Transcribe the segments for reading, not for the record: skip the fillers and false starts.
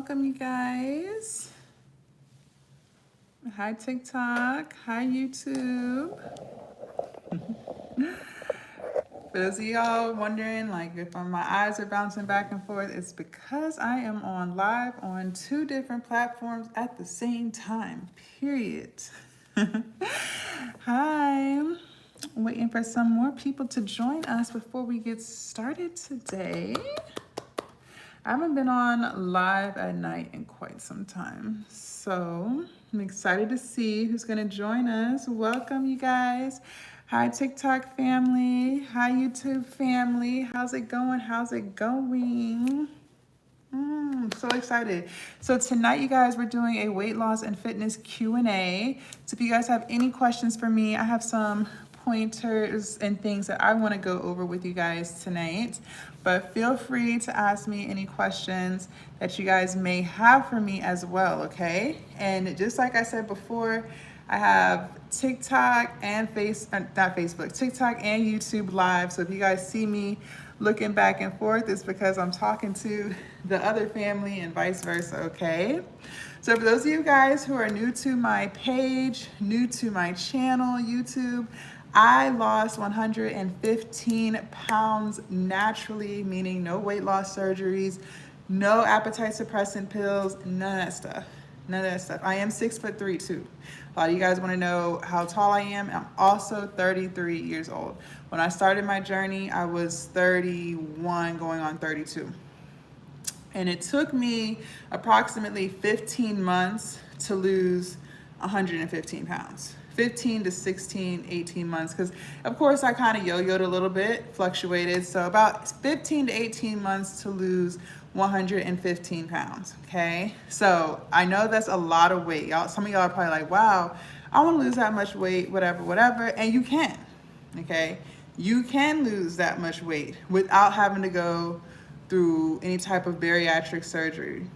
Welcome, you guys. Hi, TikTok. Hi, YouTube. For those of y'all wondering, like, if my eyes are bouncing back and forth, it's because I am on live on 2 different platforms at the same time, period. Hi. Waiting for some more people to join us before we get started today. I haven't been on live at night in quite some time, so I'm excited to see who's gonna join us. Welcome, you guys. Hi, TikTok family. Hi, YouTube family. How's it going? How's it going? So excited. So tonight, you guys, we're doing a weight loss and fitness Q&A. So if you guys have any questions for me, I have some pointers and things that I want to go over with you guys tonight. But feel free to ask me any questions that you guys may have for me as well, okay? And just like I said before, I have TikTok and TikTok and YouTube live. So if you guys see me looking back and forth, it's because I'm talking to the other family and vice versa, okay? So for those of you guys who are new to my page, new to my channel, YouTube, I lost 115 pounds naturally, meaning no weight loss surgeries, no appetite suppressant pills, none of that stuff. None of that stuff. I am 6'3" too. A lot of you guys want to know how tall I am. I'm also 33 years old. When I started my journey, I was 31 going on 32. And it took me approximately 15 months to lose 115 pounds. 15 to 16, 18 months, because of course I kind of yo-yoed a little bit, fluctuated. So about 15 to 18 months to lose 115 pounds, okay? So I know that's a lot of weight. Y'all, some of y'all are probably like, wow, I want to lose that much weight, whatever, and you can, okay? You can lose that much weight without having to go through any type of bariatric surgery.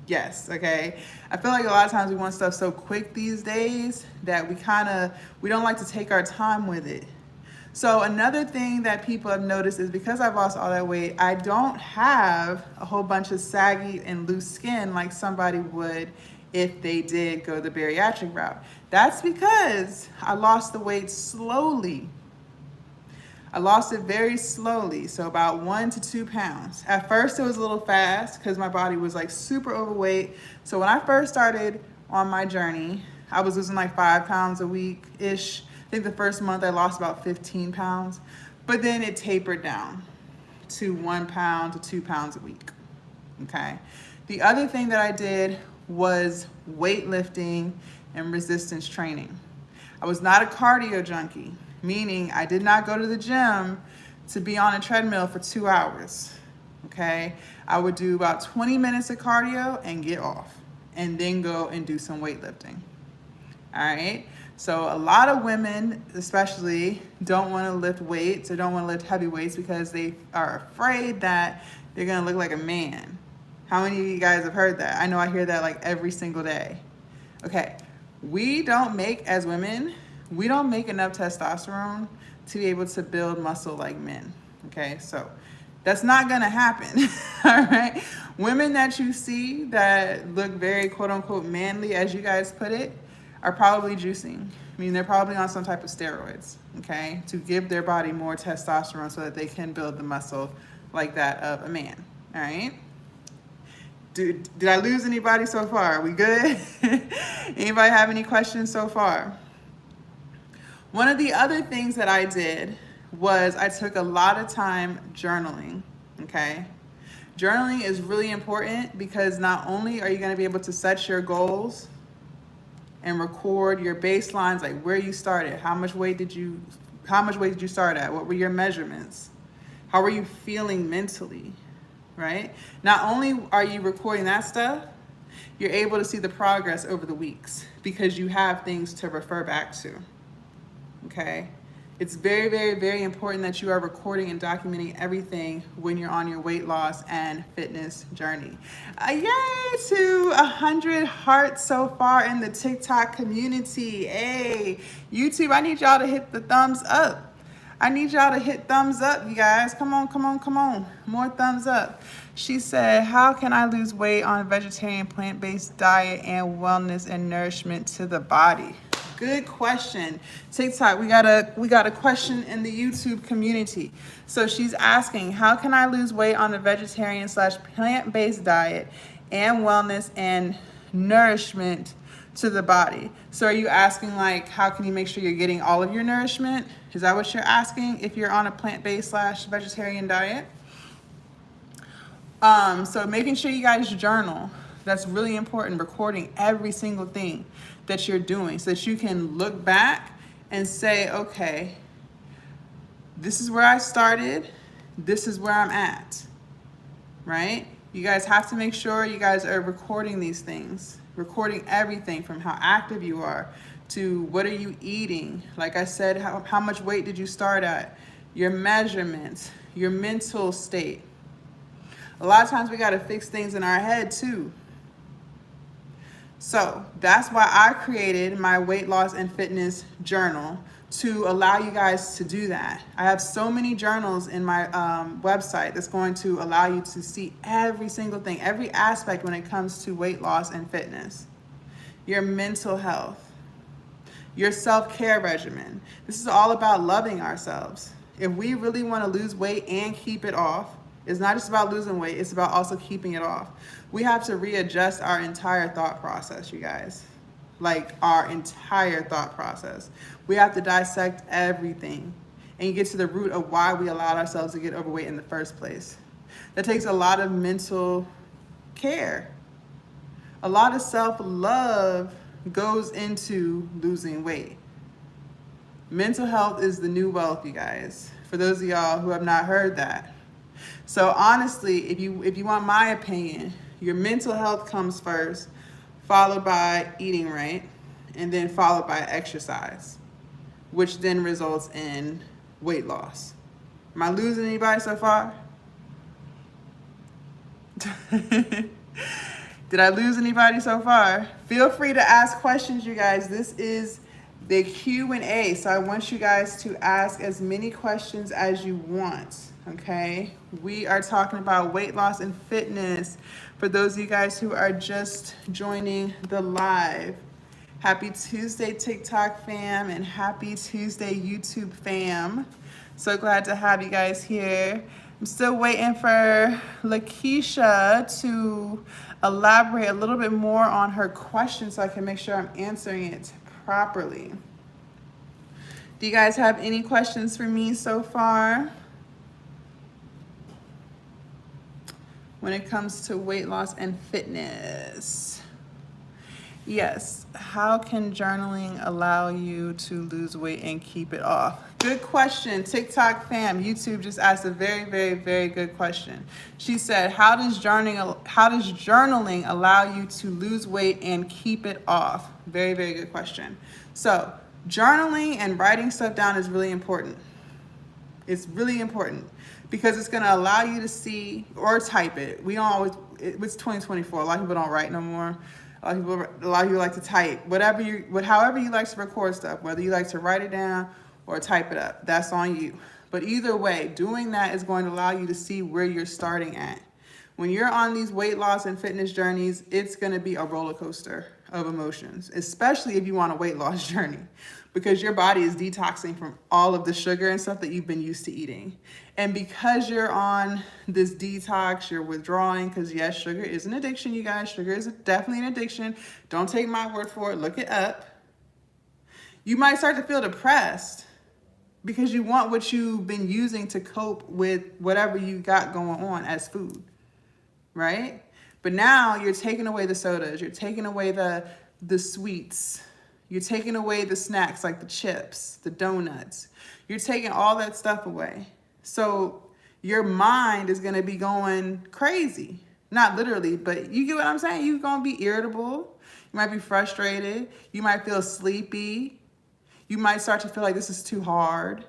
Yes, okay. I feel like a lot of times we want stuff so quick these days that we don't like to take our time with it. So another thing that people have noticed is because I've lost all that weight, I don't have a whole bunch of saggy and loose skin like somebody would if they did go the bariatric route. That's because I lost the weight slowly. I lost it very slowly, so about 1 to 2 pounds. At first it was a little fast because my body was like super overweight. So when I first started on my journey, I was losing like 5 pounds a week-ish. I think the first month I lost about 15 pounds, but then it tapered down to 1 pound to 2 pounds a week, okay? The other thing that I did was weightlifting and resistance training. I was not a cardio junkie, meaning I did not go to the gym to be on a treadmill for 2 hours, okay? I would do about 20 minutes of cardio and get off, and then go and do some weightlifting, all right? So a lot of women, especially, don't wanna lift weights or don't wanna lift heavy weights because they are afraid that they're gonna look like a man. How many of you guys have heard that? I know I hear that like every single day. Okay, as women, we don't make enough testosterone to be able to build muscle like men, okay? So that's not gonna happen, all right? Women that you see that look very quote unquote manly, as you guys put it, are probably juicing. I mean, they're probably on some type of steroids, okay? To give their body more testosterone so that they can build the muscle like that of a man, all right? Did I lose anybody so far? Are we good? Anybody have any questions so far? One of the other things that I did was I took a lot of time journaling, okay? Journaling is really important because not only are you gonna be able to set your goals and record your baselines, like where you started, how much weight did you start at? What were your measurements? How were you feeling mentally, right? Not only are you recording that stuff, you're able to see the progress over the weeks because you have things to refer back to. Okay, it's very, very, very important that you are recording and documenting everything when you're on your weight loss and fitness journey. Yay to 100 hearts so far in the TikTok community. Hey, YouTube, I need y'all to hit the thumbs up. I need y'all to hit thumbs up, you guys. Come on, come on, come on. More thumbs up. She said, how can I lose weight on a vegetarian plant-based diet and wellness and nourishment to the body? Good question. TikTok, we got a question in the YouTube community. So she's asking, how can I lose weight on a vegetarian / plant-based diet and wellness and nourishment to the body? So are you asking, like, how can you make sure you're getting all of your nourishment? Is that what you're asking if you're on a plant-based / vegetarian diet? So making sure you guys journal. That's really important, recording every single thing that you're doing so that you can look back and say, okay, this is where I started, this is where I'm at, right? You guys have to make sure you guys are recording these things, recording everything from how active you are to what are you eating. Like I said, how much weight did you start at, your measurements, your mental state. A lot of times we got to fix things in our head too. So that's why I created my weight loss and fitness journal, to allow you guys to do that. I have so many journals in my website that's going to allow you to see every single thing, every aspect when it comes to weight loss and fitness. Your mental health, your self-care regimen. This is all about loving ourselves. If we really want to lose weight and keep it off, it's not just about losing weight, it's about also keeping it off. We have to readjust our entire thought process, you guys. Like our entire thought process. We have to dissect everything and get to the root of why we allowed ourselves to get overweight in the first place. That takes a lot of mental care. A lot of self-love goes into losing weight. Mental health is the new wealth, you guys. For those of y'all who have not heard that. So honestly, if you want my opinion, your mental health comes first, followed by eating right, and then followed by exercise, which then results in weight loss. Am I losing anybody so far? Did I lose anybody so far? Feel free to ask questions, you guys. This is the Q&A, so I want you guys to ask as many questions as you want, okay? We are talking about weight loss and fitness. For those of you guys who are just joining the live, happy Tuesday, TikTok fam, and happy Tuesday, YouTube fam. So glad to have you guys here. I'm still waiting for Lakeisha to elaborate a little bit more on her question so I can make sure I'm answering it properly. Do you guys have any questions for me so far when it comes to weight loss and fitness? Yes, how can journaling allow you to lose weight and keep it off? Good question. TikTok fam, YouTube just asked a very, very, very good question. She said, how does journaling allow you to lose weight and keep it off? Very, very good question. So journaling and writing stuff down is really important. It's really important because it's going to allow you to see, or type it. We don't always, it's 2024. A lot of people don't write no more. A lot of you like to type. However you like to record stuff, whether you like to write it down or type it up, that's on you. But either way, doing that is going to allow you to see where you're starting at. When you're on these weight loss and fitness journeys, it's going to be a roller coaster of emotions, especially if you want a weight loss journey, because your body is detoxing from all of the sugar and stuff that you've been used to eating. And because you're on this detox, you're withdrawing, because yes, sugar is an addiction, you guys. Sugar is definitely an addiction. Don't take my word for it. Look it up. You might start to feel depressed because you want what you've been using to cope with whatever you got going on as food, right? But now you're taking away the sodas, you're taking away the sweets, you're taking away the snacks like the chips, the donuts. You're taking all that stuff away. So your mind is going to be going crazy. Not literally, but you get what I'm saying? You're going to be irritable. You might be frustrated. You might feel sleepy. You might start to feel like this is too hard.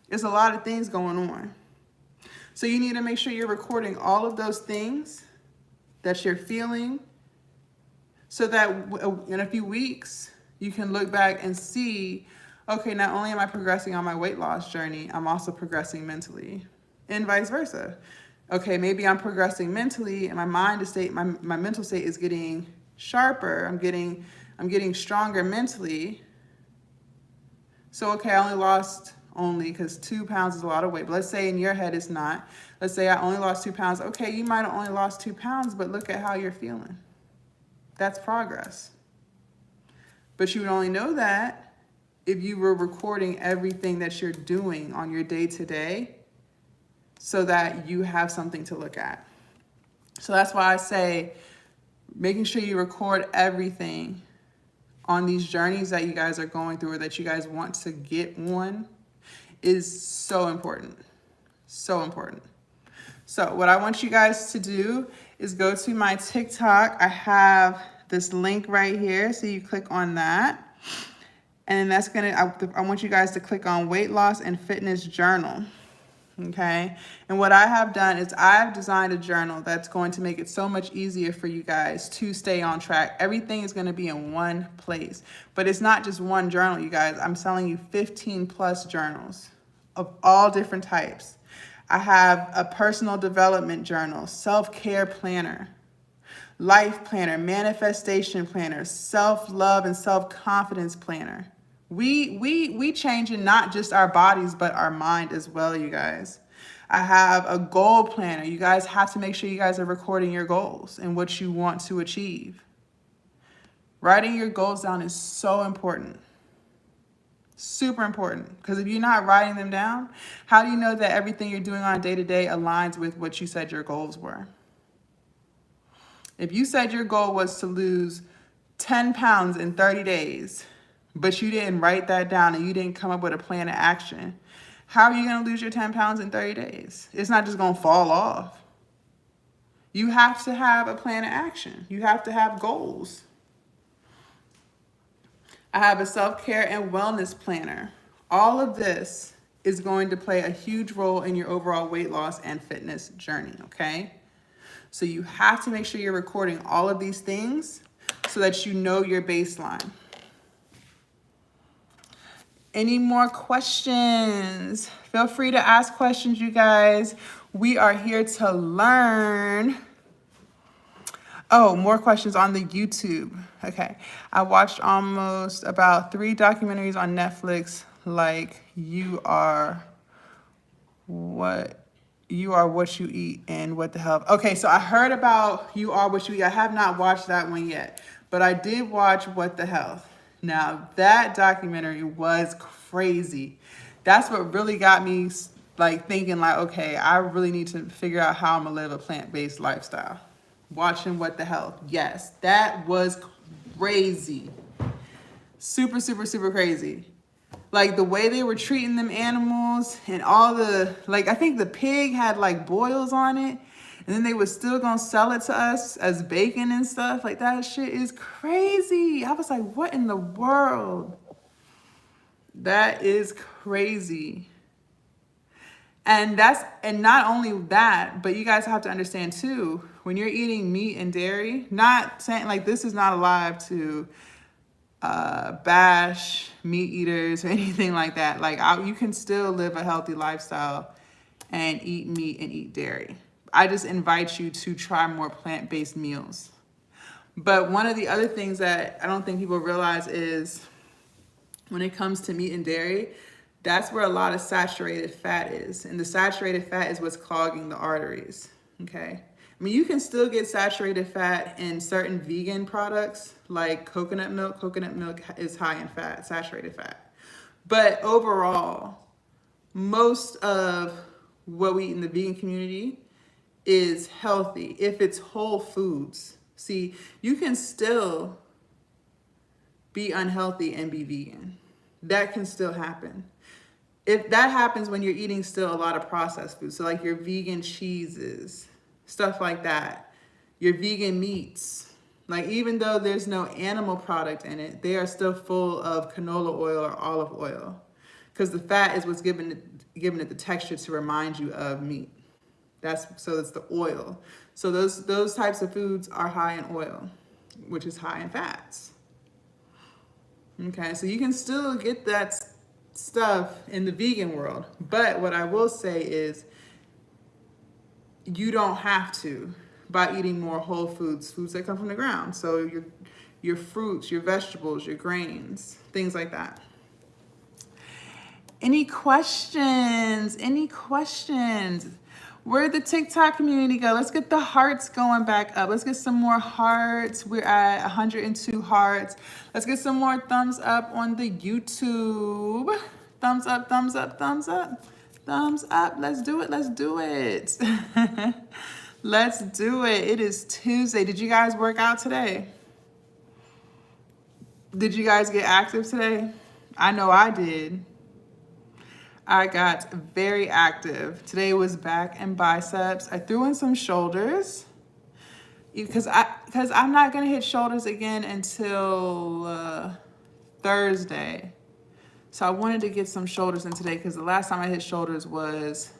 There's a lot of things going on. So you need to make sure you're recording all of those things that you're feeling so that in a few weeks, you can look back and see, okay, not only am I progressing on my weight loss journey, I'm also progressing mentally, and vice versa. Okay, maybe I'm progressing mentally and my mental state is getting sharper. I'm getting stronger mentally. So, okay, I only lost because 2 pounds is a lot of weight. But let's say in your head it's not. Let's say I only lost 2 pounds. Okay, you might have only lost 2 pounds, but look at how you're feeling. That's progress. But you would only know that if you were recording everything that you're doing on your day-to-day so that you have something to look at. So that's why I say making sure you record everything on these journeys that you guys are going through or that you guys want to get on is so important. So important. So what I want you guys to do is go to my TikTok. I have this link right here. So you click on that. And then I want you guys to click on weight loss and fitness journal. Okay. And what I have done is I've designed a journal that's going to make it so much easier for you guys to stay on track. Everything is going to be in one place, but it's not just one journal, you guys. I'm selling you 15 plus journals of all different types. I have a personal development journal, self-care planner, life planner, manifestation planner, self-love and self-confidence planner. We changing not just our bodies, but our mind as well, you guys. I have a goal planner. You guys have to make sure you guys are recording your goals and what you want to achieve. Writing your goals down is so important. Super important. Because if you're not writing them down, how do you know that everything you're doing on a day-to-day aligns with what you said your goals were? If you said your goal was to lose 10 pounds in 30 days, but you didn't write that down and you didn't come up with a plan of action, how are you going to lose your 10 pounds in 30 days? It's not just going to fall off. You have to have a plan of action. You have to have goals. I have a self-care and wellness planner. All of this is going to play a huge role in your overall weight loss and fitness journey, okay? So you have to make sure you're recording all of these things so that you know your baseline. Any more questions? Feel free to ask questions, you guys. We are here to learn. Oh, more questions on the YouTube. Okay. I watched almost about 3 documentaries on Netflix, like You Are What You Eat and What the Hell. Okay, so I heard about You Are What You Eat. I have not watched that one yet, but I did watch What the Health. Now, that documentary was crazy. That's what really got me thinking okay, I really need to figure out how I'm gonna live a plant-based lifestyle. Watching What the Health. Yes, that was crazy. Super, super, super crazy. Like the way they were treating them animals and all the, I think the pig had boils on it. And then they were still gonna sell it to us as bacon and stuff. That shit is crazy. I was like, what in the world? That is crazy. And not only that, but you guys have to understand too, when you're eating meat and dairy, not saying this is not alive to bash meat eaters or anything like that. You can still live a healthy lifestyle and eat meat and eat dairy. I just invite you to try more plant-based meals. But one of the other things that I don't think people realize is when it comes to meat and dairy, that's where a lot of saturated fat is. And the saturated fat is what's clogging the arteries, okay? I mean, you can still get saturated fat in certain vegan products like coconut milk. Coconut milk is high in fat, saturated fat. But overall, most of what we eat in the vegan community is healthy if it's whole foods. See, you can still be unhealthy and be vegan. That can still happen. If that happens when you're eating still a lot of processed food, so your vegan cheeses, stuff like that, your vegan meats, even though there's no animal product in it, they are still full of canola oil or olive oil because the fat is what's giving it the texture to remind you of meat. So it's the oil. So those types of foods are high in oil, which is high in fats. Okay, so you can still get that stuff in the vegan world. But what I will say is you don't have to by eating more whole foods, foods that come from the ground. So your fruits, your vegetables, your grains, things like that. Any questions? Any questions? Where'd the TikTok community go? Let's get the hearts going back up. Let's get some more hearts. We're at 102 hearts. Let's get some more thumbs up on the YouTube. Thumbs up, thumbs up, thumbs up. Thumbs up. Let's do it. Let's do it. Let's do it. It is Tuesday. Did you guys work out today? Did you guys get active today? I know I did. I got very active. Today was back and biceps. I threw in some shoulders because I'm not gonna hit shoulders again until Thursday. So I wanted to get some shoulders in today because the last time I hit shoulders was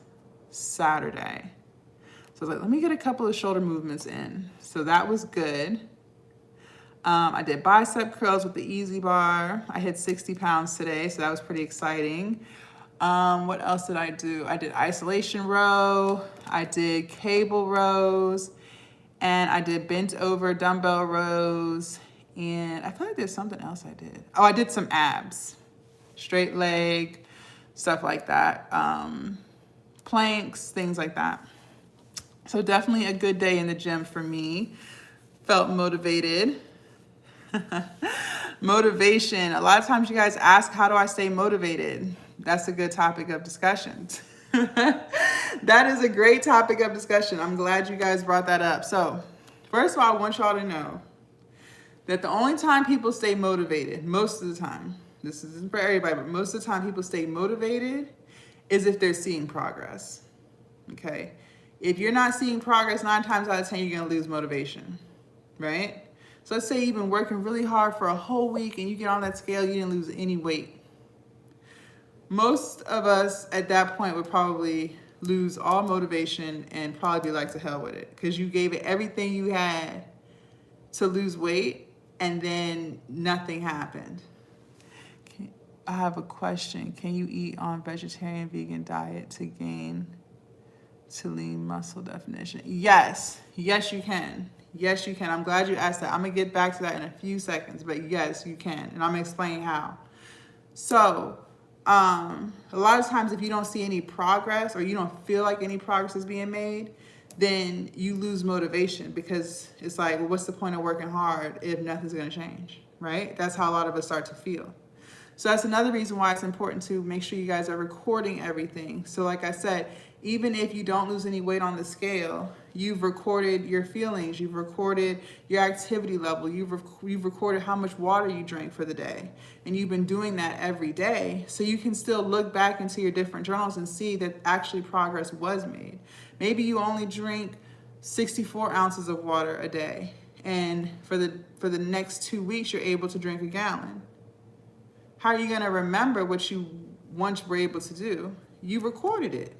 Saturday. So I was like, let me get a couple of shoulder movements in. So that was good. I did bicep curls with the easy bar. I hit 60 pounds today, so that was pretty exciting. What else did I do? I did isolation row, I did cable rows, and I did bent over dumbbell rows, and I feel like there's something else I did. Oh, I did some abs, straight leg, stuff like that, planks, things like that. So definitely a good day in the gym for me. Felt motivated. Motivation. A lot of times you guys ask, how do I stay motivated? That's a good topic of discussion. That is a great topic of discussion. I'm glad you guys brought that up. So first of all, I want y'all to know that the only time people stay motivated, most of the time, this isn't for everybody, but most of the time people stay motivated is if they're seeing progress, okay? If you're not seeing progress, 9 times out of 10, you're gonna lose motivation, right? So let's say you've been working really hard for a whole week and you get on that scale, you didn't lose any weight. Most of us at that point would probably lose all motivation and probably be like, to hell with it, because you gave it everything you had to lose weight and then nothing happened. I have a question. Can you eat on vegetarian vegan diet to gain to lean muscle definition? Yes, yes you can. Yes, you can. I'm glad you asked that. I'm gonna get back to that in a few seconds, but yes, you can. And I'm gonna explain how. So, a lot of times if you don't see any progress or you don't feel like any progress is being made, then you lose motivation, because it's like, well, what's the point of working hard if nothing's gonna change, right? That's how a lot of us start to feel. So that's another reason why it's important to make sure you guys are recording everything. So like I said, even if you don't lose any weight on the scale, you've recorded your feelings, you've recorded your activity level, you've recorded how much water you drank for the day. And you've been doing that every day. So you can still look back into your different journals and see that actually progress was made. Maybe you only drink 64 ounces of water a day. And for the next 2 weeks, you're able to drink a gallon. How are you gonna remember what you once were able to do? You recorded it.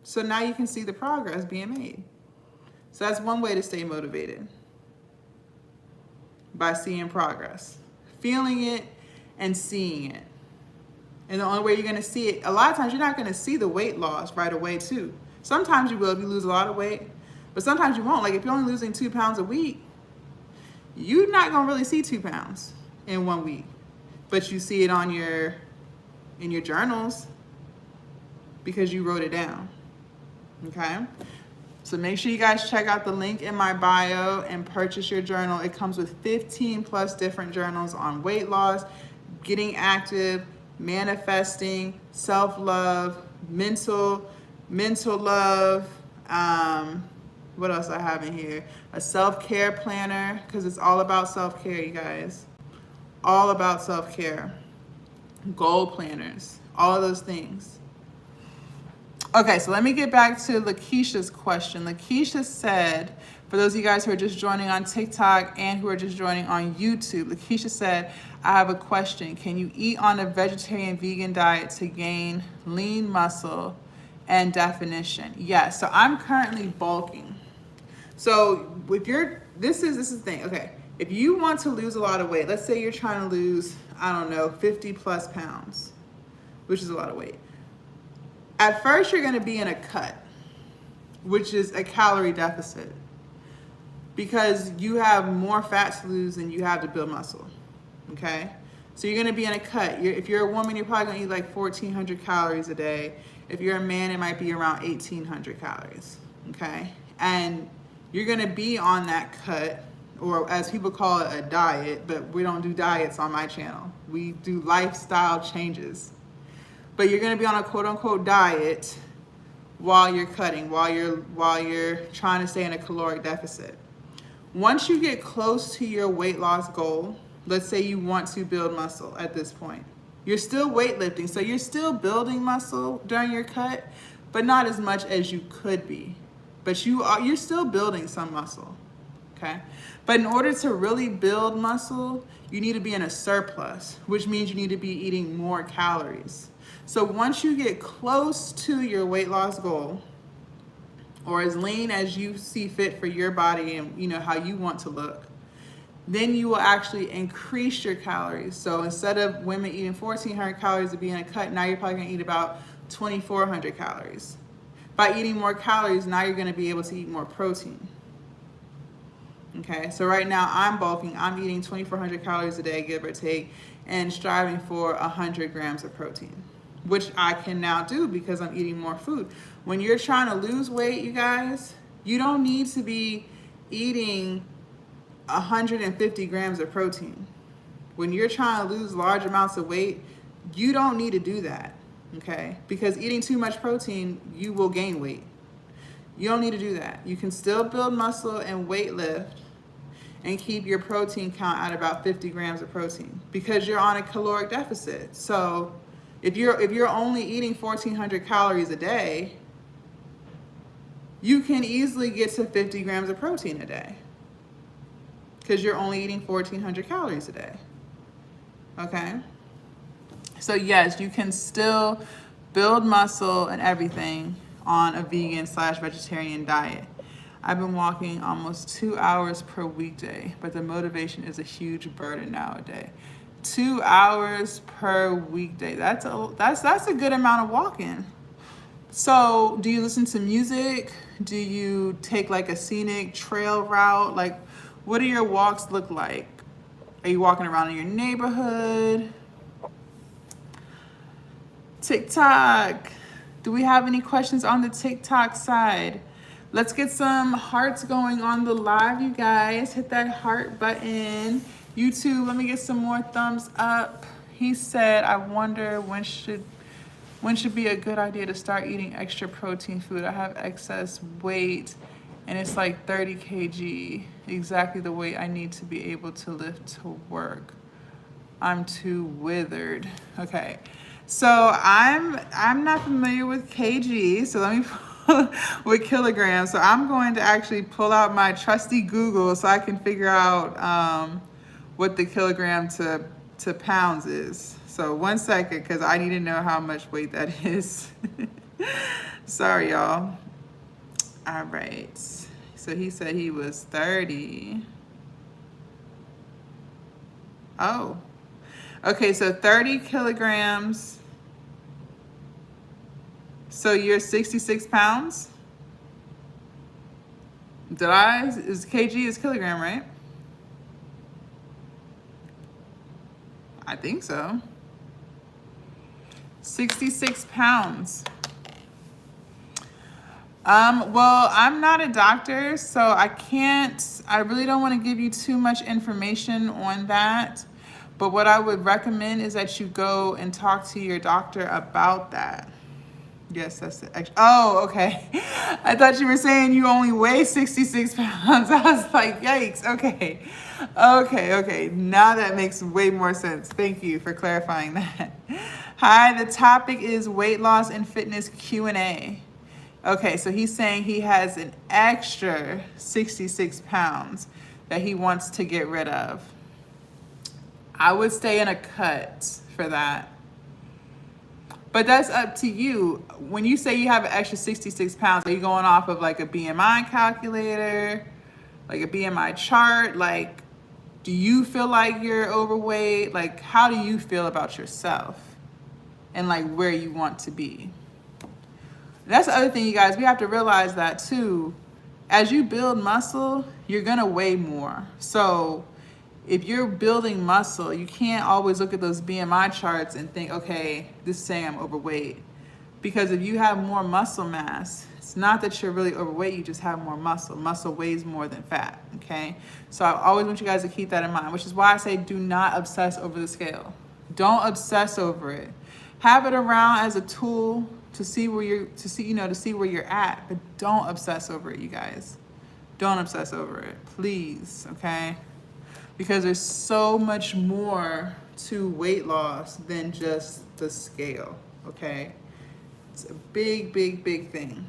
So now you can see the progress being made. So that's one way to stay motivated, by seeing progress, feeling it and seeing it. And the only way you're gonna see it, a lot of times you're not gonna see the weight loss right away too. Sometimes you will if you lose a lot of weight, but sometimes you won't. Like if you're only losing 2 pounds a week, you're not gonna really see 2 pounds in 1 week, but you see it on in your journals because you wrote it down, okay? So make sure you guys check out the link in my bio and purchase your journal. It comes with 15 plus different journals on weight loss, getting active, manifesting, self-love, mental love. What else I have in here? A self-care planner, because it's all about self-care, you guys. All about self-care. Goal planners, all of those things. Okay, so let me get back to Lakeisha's question. Lakeisha said, for those of you guys who are just joining on TikTok and who are just joining on YouTube, Lakeisha said, I have a question. Can you eat on a vegetarian vegan diet to gain lean muscle and definition? Yes, so I'm currently bulking. So if this is the thing, okay. If you want to lose a lot of weight, let's say you're trying to lose, I don't know, 50 plus pounds, which is a lot of weight. At first, you're gonna be in a cut, which is a calorie deficit, because you have more fat to lose than you have to build muscle, okay? So you're gonna be in a cut. If you're a woman, you're probably gonna eat like 1,400 calories a day. If you're a man, it might be around 1,800 calories, okay? And you're gonna be on that cut, or as people call it, a diet, but we don't do diets on my channel. We do lifestyle changes. But you're gonna be on a quote unquote diet while you're cutting, while you're trying to stay in a caloric deficit. Once you get close to your weight loss goal, let's say you want to build muscle at this point, you're still weightlifting, so you're still building muscle during your cut, but not as much as you could be. But you're still building some muscle, okay? But in order to really build muscle, you need to be in a surplus, which means you need to be eating more calories. So once you get close to your weight loss goal, or as lean as you see fit for your body and you know how you want to look, then you will actually increase your calories. So instead of women eating 1,400 calories to be in a cut, now you're probably gonna eat about 2,400 calories. By eating more calories, now you're gonna be able to eat more protein. Okay, so right now I'm bulking, I'm eating 2,400 calories a day, give or take, and striving for 100 grams of protein, which I can now do because I'm eating more food. When you're trying to lose weight, you guys, you don't need to be eating 150 grams of protein. When you're trying to lose large amounts of weight, you don't need to do that, okay? Because eating too much protein, you will gain weight. You don't need to do that. You can still build muscle and weight lift and keep your protein count at about 50 grams of protein because you're on a caloric deficit. So if you're only eating 1,400 calories a day, you can easily get to 50 grams of protein a day because you're only eating 1,400 calories a day, okay? So yes, you can still build muscle and everything on a vegan/vegetarian diet. I've been walking almost 2 hours per weekday, but the motivation is a huge burden nowadays. 2 hours per weekday, that's a good amount of walking. So do you listen to music? Do you take like a scenic trail route? Like, what do your walks look like? Are you walking around in your neighborhood? TikTok. Do we have any questions on the TikTok side? Let's get some hearts going on the live, you guys. Hit that heart button. YouTube, let me get some more thumbs up. He said, I wonder when should be a good idea to start eating extra protein food. I have excess weight and it's like 30 kg, exactly the weight I need to be able to lift to work. I'm too withered. Okay. So I'm not familiar with kg, so let me with kilograms. So I'm going to actually pull out my trusty Google so I can figure out what the kilogram to pounds is. So 1 second, because I need to know how much weight that is. Sorry, y'all. All right. So he said he was 30. Oh. Okay, so 30 kilograms. So you're 66 pounds? Is kg is kilogram, right? I think so. 66 pounds. Well, I'm not a doctor, so I really don't want to give you too much information on that. But what I would recommend is that you go and talk to your doctor about that. Yes, that's it. Oh, okay. I thought you were saying you only weigh 66 pounds. I was like, yikes. Okay. Okay. Now that makes way more sense. Thank you for clarifying that. Hi, the topic is weight loss and fitness Q&A. Okay, so he's saying he has an extra 66 pounds that he wants to get rid of. I would stay in a cut for that. But that's up to you. When you say you have an extra 66 pounds, are you going off of like a BMI calculator, like a BMI chart? Like, do you feel like you're overweight? Like, how do you feel about yourself? and like where you want to be. That's the other thing, you guys. We have to realize that too. As you build muscle, you're gonna weigh more. So if you're building muscle, you can't always look at those BMI charts and think, okay, this is saying I'm overweight. Because if you have more muscle mass, it's not that you're really overweight, you just have more muscle. Muscle weighs more than fat, okay? So I always want you guys to keep that in mind, which is why I say do not obsess over the scale. Don't obsess over it. Have it around as a tool to see where to see where you're at, but don't obsess over it, you guys. Don't obsess over it, please, okay? Because there's so much more to weight loss than just the scale, okay? It's a big, big, big thing.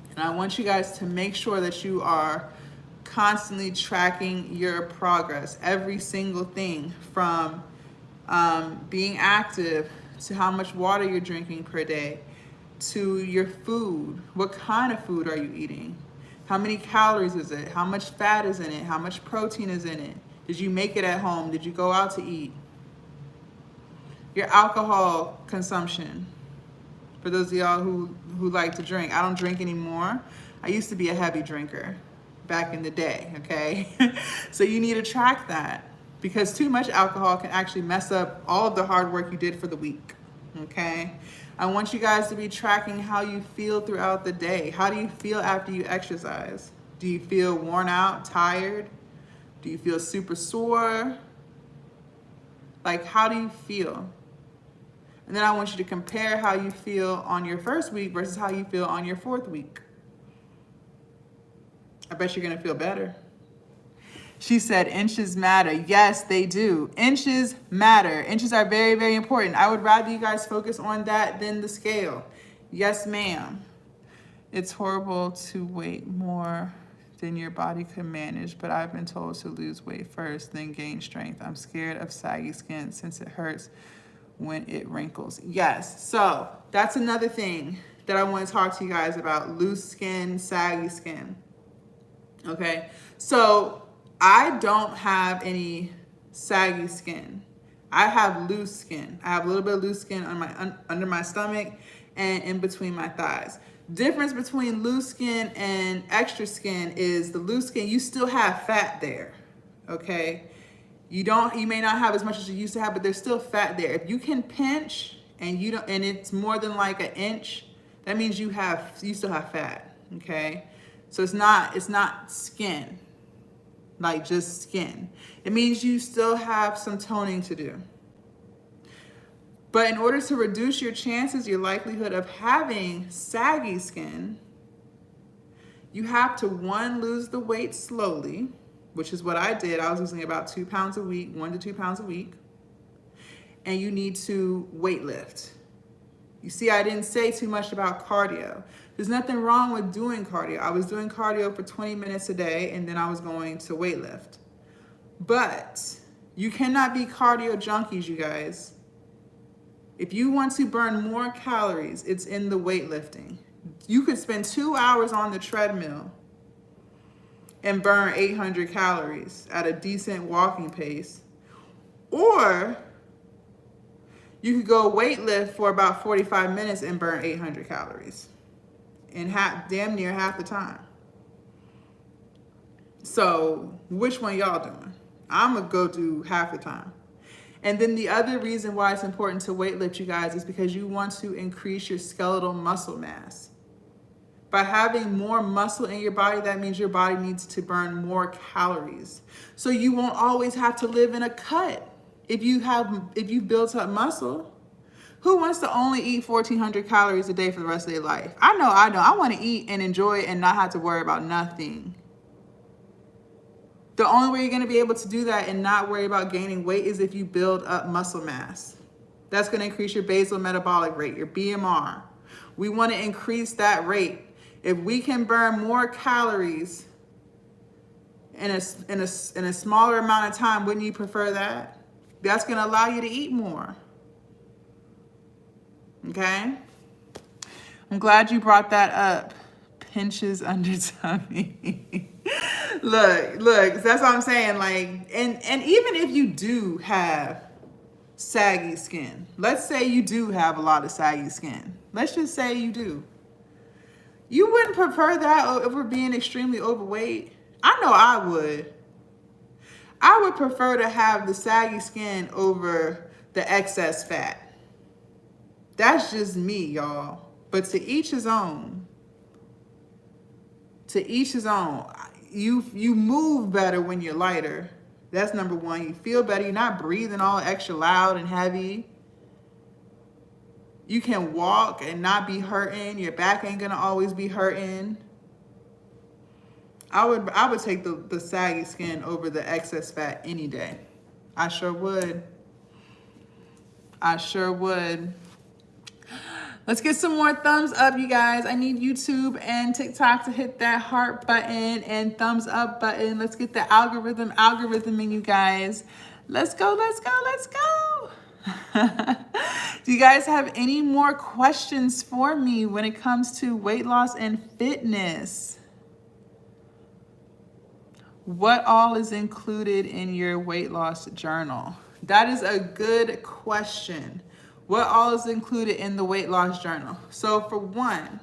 And I want you guys to make sure that you are constantly tracking your progress, every single thing from being active to how much water you're drinking per day, to your food. What kind of food are you eating? How many calories is it? How much fat is in it? How much protein is in it? Did you make it at home? Did you go out to eat? Your alcohol consumption. For those of y'all who like to drink. I don't drink anymore. I used to be a heavy drinker back in the day, okay? So you need to track that, because too much alcohol can actually mess up all of the hard work you did for the week, okay? I want you guys to be tracking how you feel throughout the day. How do you feel after you exercise? Do you feel worn out, tired? Do you feel super sore? Like, how do you feel? And then I want you to compare how you feel on your first week versus how you feel on your fourth week. I bet you're gonna feel better. She said inches matter. Yes, they do. Inches matter. Inches are very, very important. I would rather you guys focus on that than the scale. Yes, ma'am. It's horrible to weigh more than your body can manage, but I've been told to lose weight first, then gain strength. I'm scared of saggy skin since it hurts when it wrinkles. Yes, so that's another thing that I want to talk to you guys about: loose skin, saggy skin. Okay, so I don't have any saggy skin. I have loose skin. I have a little bit of loose skin on under my stomach and in between my thighs. Difference between loose skin and extra skin is the loose skin, you still have fat there, okay? You may not have as much as you used to have, but there's still fat there. If you can pinch and it's more than like an inch, that means you still have fat, okay? So it's not skin, like just skin. It means you still have some toning to do. But in order to reduce your chances, your likelihood of having saggy skin, you have to, one, lose the weight slowly, which is what I did. I was losing about 2 pounds a week, 1 to 2 pounds a week. And you need to weight lift. You see, I didn't say too much about cardio. There's nothing wrong with doing cardio. I was doing cardio for 20 minutes a day, and then I was going to weight lift. But you cannot be cardio junkies, you guys. If you want to burn more calories, it's in the weightlifting. You could spend 2 hours on the treadmill and burn 800 calories at a decent walking pace. Or you could go weightlift for about 45 minutes and burn 800 calories in damn near half the time. So which one y'all doing? I'm gonna go do half the time. And then the other reason why it's important to weightlift, you guys, is because you want to increase your skeletal muscle mass. By having more muscle in your body, that means your body needs to burn more calories. So you won't always have to live in a cut if you've built up muscle. Who wants to only eat 1,400 calories a day for the rest of their life? I know. I want to eat and enjoy and not have to worry about nothing. The only way you're going to be able to do that and not worry about gaining weight is if you build up muscle mass. That's going to increase your basal metabolic rate, your BMR. We want to increase that rate. If we can burn more calories in a smaller amount of time, wouldn't you prefer that? That's going to allow you to eat more. Okay? I'm glad you brought that up. Pinches under tummy. Look, that's what I'm saying. Like, and even if you do have saggy skin. Let's say you do have a lot of saggy skin. Let's just say you do. You wouldn't prefer that over being extremely overweight? I know I would. I would prefer to have the saggy skin over the excess fat. That's just me, y'all. But to each his own. To each his own. You move better when you're lighter. That's number one. You feel better. You're not breathing all extra loud and heavy. You can walk and not be hurting. Your back ain't gonna always be hurting. I would take the saggy skin over the excess fat any day. I sure would. I sure would. Let's get some more thumbs up, you guys. I need YouTube and TikTok to hit that heart button and thumbs up button. Let's get the algorithming, you guys. Let's go, let's go, let's go. Do you guys have any more questions for me when it comes to weight loss and fitness? What all is included in your weight loss journal? That is a good question. What all is included in the weight loss journal? So for one,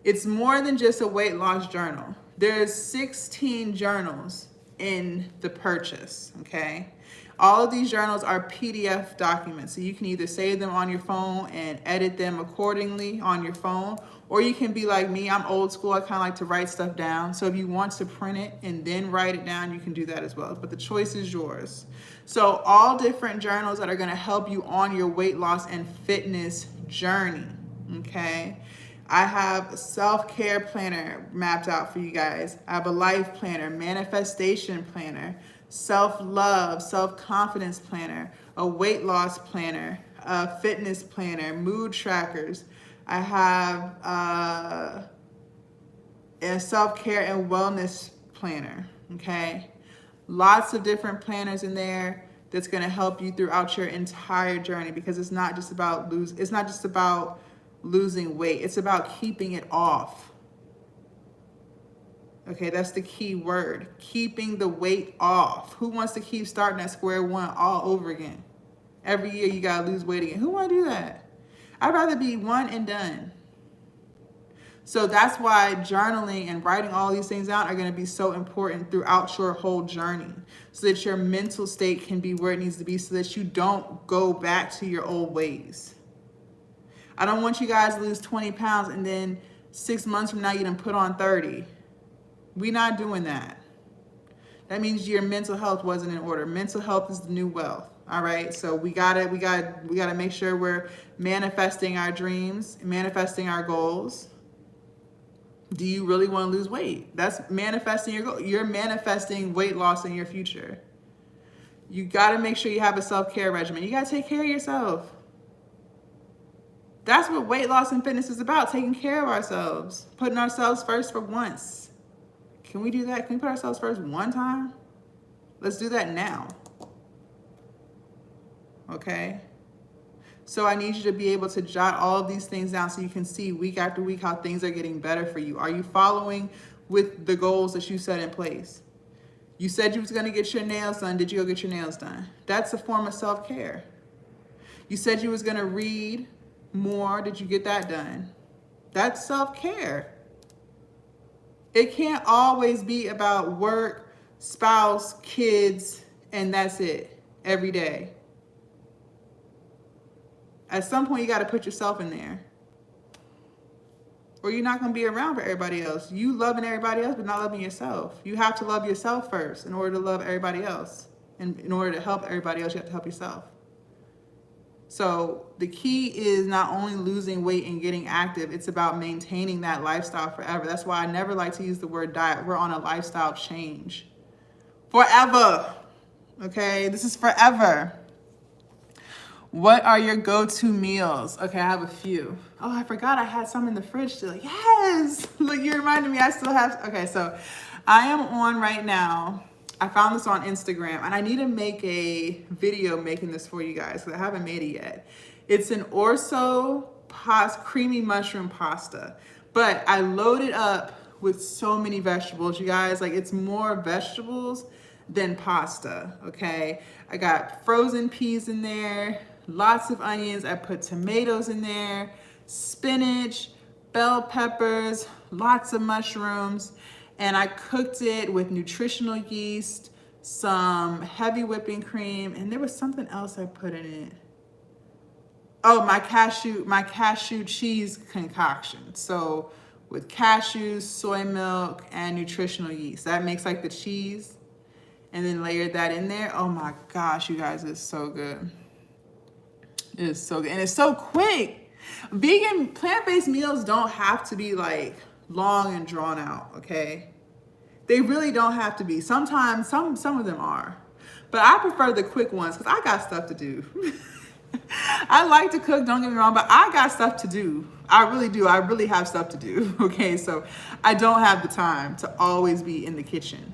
it's more than just a weight loss journal. There's 16 journals in the purchase, okay? All of these journals are PDF documents, so you can either save them on your phone and edit them accordingly on your phone, or you can be like me, I'm old school, I kind of like to write stuff down. So if you want to print it and then write it down, you can do that as well, but the choice is yours. So all different journals that are gonna help you on your weight loss and fitness journey, okay? I have a self-care planner mapped out for you guys. I have a life planner, manifestation planner, self-love, self-confidence planner, a weight loss planner, a fitness planner, mood trackers. I have a self-care and wellness planner, okay? Lots of different planners in there that's gonna help you throughout your entire journey, because it's not just about losing weight, it's about keeping it off. Okay, that's the key word, keeping the weight off. Who wants to keep starting at square one all over again? Every year you gotta lose weight again. Who wanna do that? I'd rather be one and done. So that's why journaling and writing all these things out are gonna be so important throughout your whole journey, so that your mental state can be where it needs to be, so that you don't go back to your old ways. I don't want you guys to lose 20 pounds and then 6 months from now you done put on 30. We're not doing that. That means your mental health wasn't in order. Mental health is the new wealth. All right. So we gotta make sure we're manifesting our dreams, manifesting our goals. Do you really want to lose weight? That's manifesting your goal. You're manifesting weight loss in your future. You gotta make sure you have a self-care regimen. You gotta take care of yourself. That's what weight loss and fitness is about, taking care of ourselves, putting ourselves first for once. Can we do that? Can we put ourselves first one time? Let's do that now. Okay? So I need you to be able to jot all of these things down so you can see week after week how things are getting better for you. Are you following with the goals that you set in place? You said you was gonna get your nails done. Did you go get your nails done? That's a form of self-care. You said you was gonna read more. Did you get that done? That's self-care. It can't always be about work, spouse, kids, and that's it every day. At some point, you got to put yourself in there, or you're not going to be around for everybody else. You loving everybody else, but not loving yourself. You have to love yourself first in order to love everybody else. And in order to help everybody else, you have to help yourself. So the key is not only losing weight and getting active, it's about maintaining that lifestyle forever. That's why I never like to use the word diet. We're on a lifestyle change. Forever. Okay, this is forever. What are your go-to meals? Okay, I have a few. Oh, I forgot I had some in the fridge still. Yes, look, you reminded me I still have. Okay, so I am on right now. I found this on Instagram, and I need to make a video making this for you guys because I haven't made it yet. It's an orzo creamy mushroom pasta, but I load it up with so many vegetables, you guys. Like, it's more vegetables than pasta, okay? I got frozen peas in there, lots of onions. I put tomatoes in there, spinach, bell peppers, lots of mushrooms, and I cooked it with nutritional yeast, some heavy whipping cream, and there was something else I put in it. Oh, my cashew cheese concoction. So with cashews, soy milk, and nutritional yeast. That makes like the cheese. And then layered that in there. Oh my gosh, you guys, it's so good. It is so good. And it's so quick. Vegan, plant-based meals don't have to be like long and drawn out, okay? They really don't have to be. Sometimes, some of them are. But I prefer the quick ones because I got stuff to do. I like to cook, don't get me wrong, but I got stuff to do. I really do. I really have stuff to do, okay? So I don't have the time to always be in the kitchen.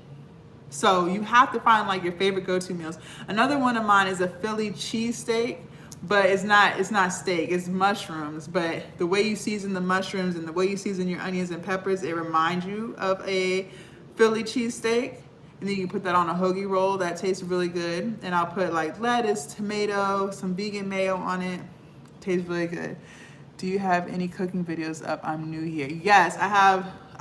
So you have to find like your favorite go-to meals. Another one of mine is a Philly cheesesteak, but it's not steak, it's mushrooms. But the way you season the mushrooms and the way you season your onions and peppers, it reminds you of a Philly cheesesteak. And then you can put that on a hoagie roll. That tastes really good. And I'll put like lettuce, tomato, some vegan mayo on it. Tastes really good. Do you have any cooking videos up? I'm new here. Yes, I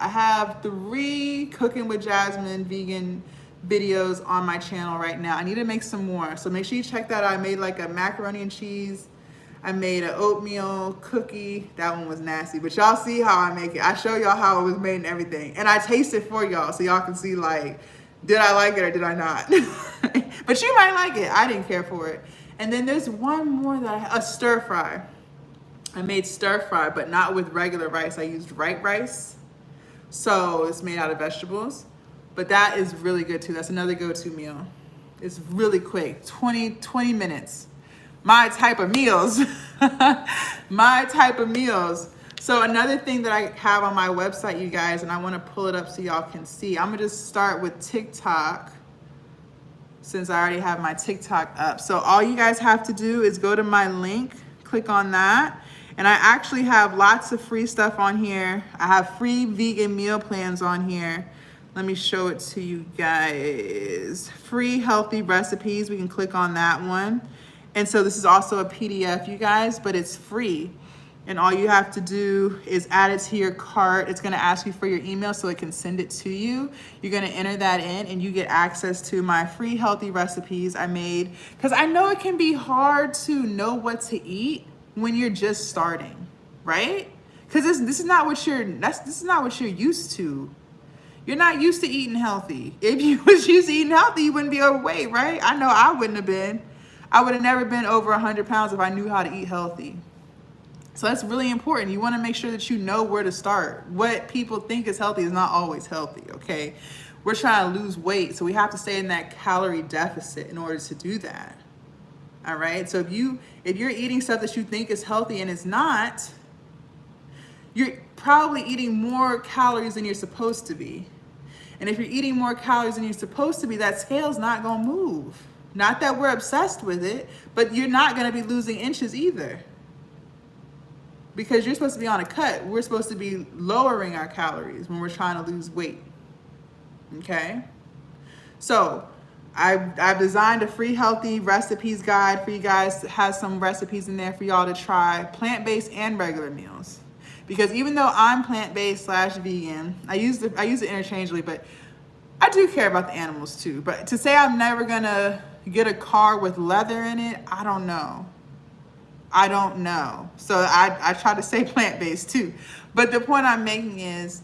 have 3 Cooking with Jasmine vegan videos on my channel right now. I need to make some more. So make sure you check that out. I made like a macaroni and cheese. I made an oatmeal cookie. That one was nasty, but y'all see how I make it. I show y'all how it was made and everything. And I taste it for y'all so y'all can see like, did I like it or did I not? But you might like it. I didn't care for it. And then there's one more that a stir fry. I made stir fry, but not with regular rice. I used white rice. So it's made out of vegetables. But that is really good too. That's another go-to meal. It's really quick, 20 minutes. My type of meals. My type of meals. So another thing that I have on my website, you guys, and I want to pull it up so y'all can see. I'm going to just start with TikTok since I already have my TikTok up. So all you guys have to do is go to my link, click on that. And I actually have lots of free stuff on here. I have free vegan meal plans on here. Let me show it to you guys. Free healthy recipes. We can click on that one. And so this is also a PDF, you guys, but it's free. And all you have to do is add it to your cart. It's gonna ask you for your email so it can send it to you. You're gonna enter that in and you get access to my free healthy recipes I made. Because I know it can be hard to know what to eat when you're just starting, right? Because this is not what you're used to. You're not used to eating healthy. If you was used to eating healthy, you wouldn't be overweight, right? I know I wouldn't have been. I would have never been over 100 pounds if I knew how to eat healthy. So that's really important. You want to make sure that you know where to start. What people think is healthy is not always healthy, okay? We're trying to lose weight, so we have to stay in that calorie deficit in order to do that. All right? So if you're eating stuff that you think is healthy and it's not, you're probably eating more calories than you're supposed to be. And if you're eating more calories than you're supposed to be, that scale's not going to move. Not that we're obsessed with it, but you're not going to be losing inches either. Because you're supposed to be on a cut. We're supposed to be lowering our calories when we're trying to lose weight. Okay? So I've designed a free healthy recipes guide for you guys. It has some recipes in there for y'all to try, plant-based and regular meals. Because even though I'm plant-based / vegan, I use it interchangeably, but I do care about the animals too. But to say I'm never gonna get a car with leather in it, I don't know. So I try to say plant-based too. But the point I'm making is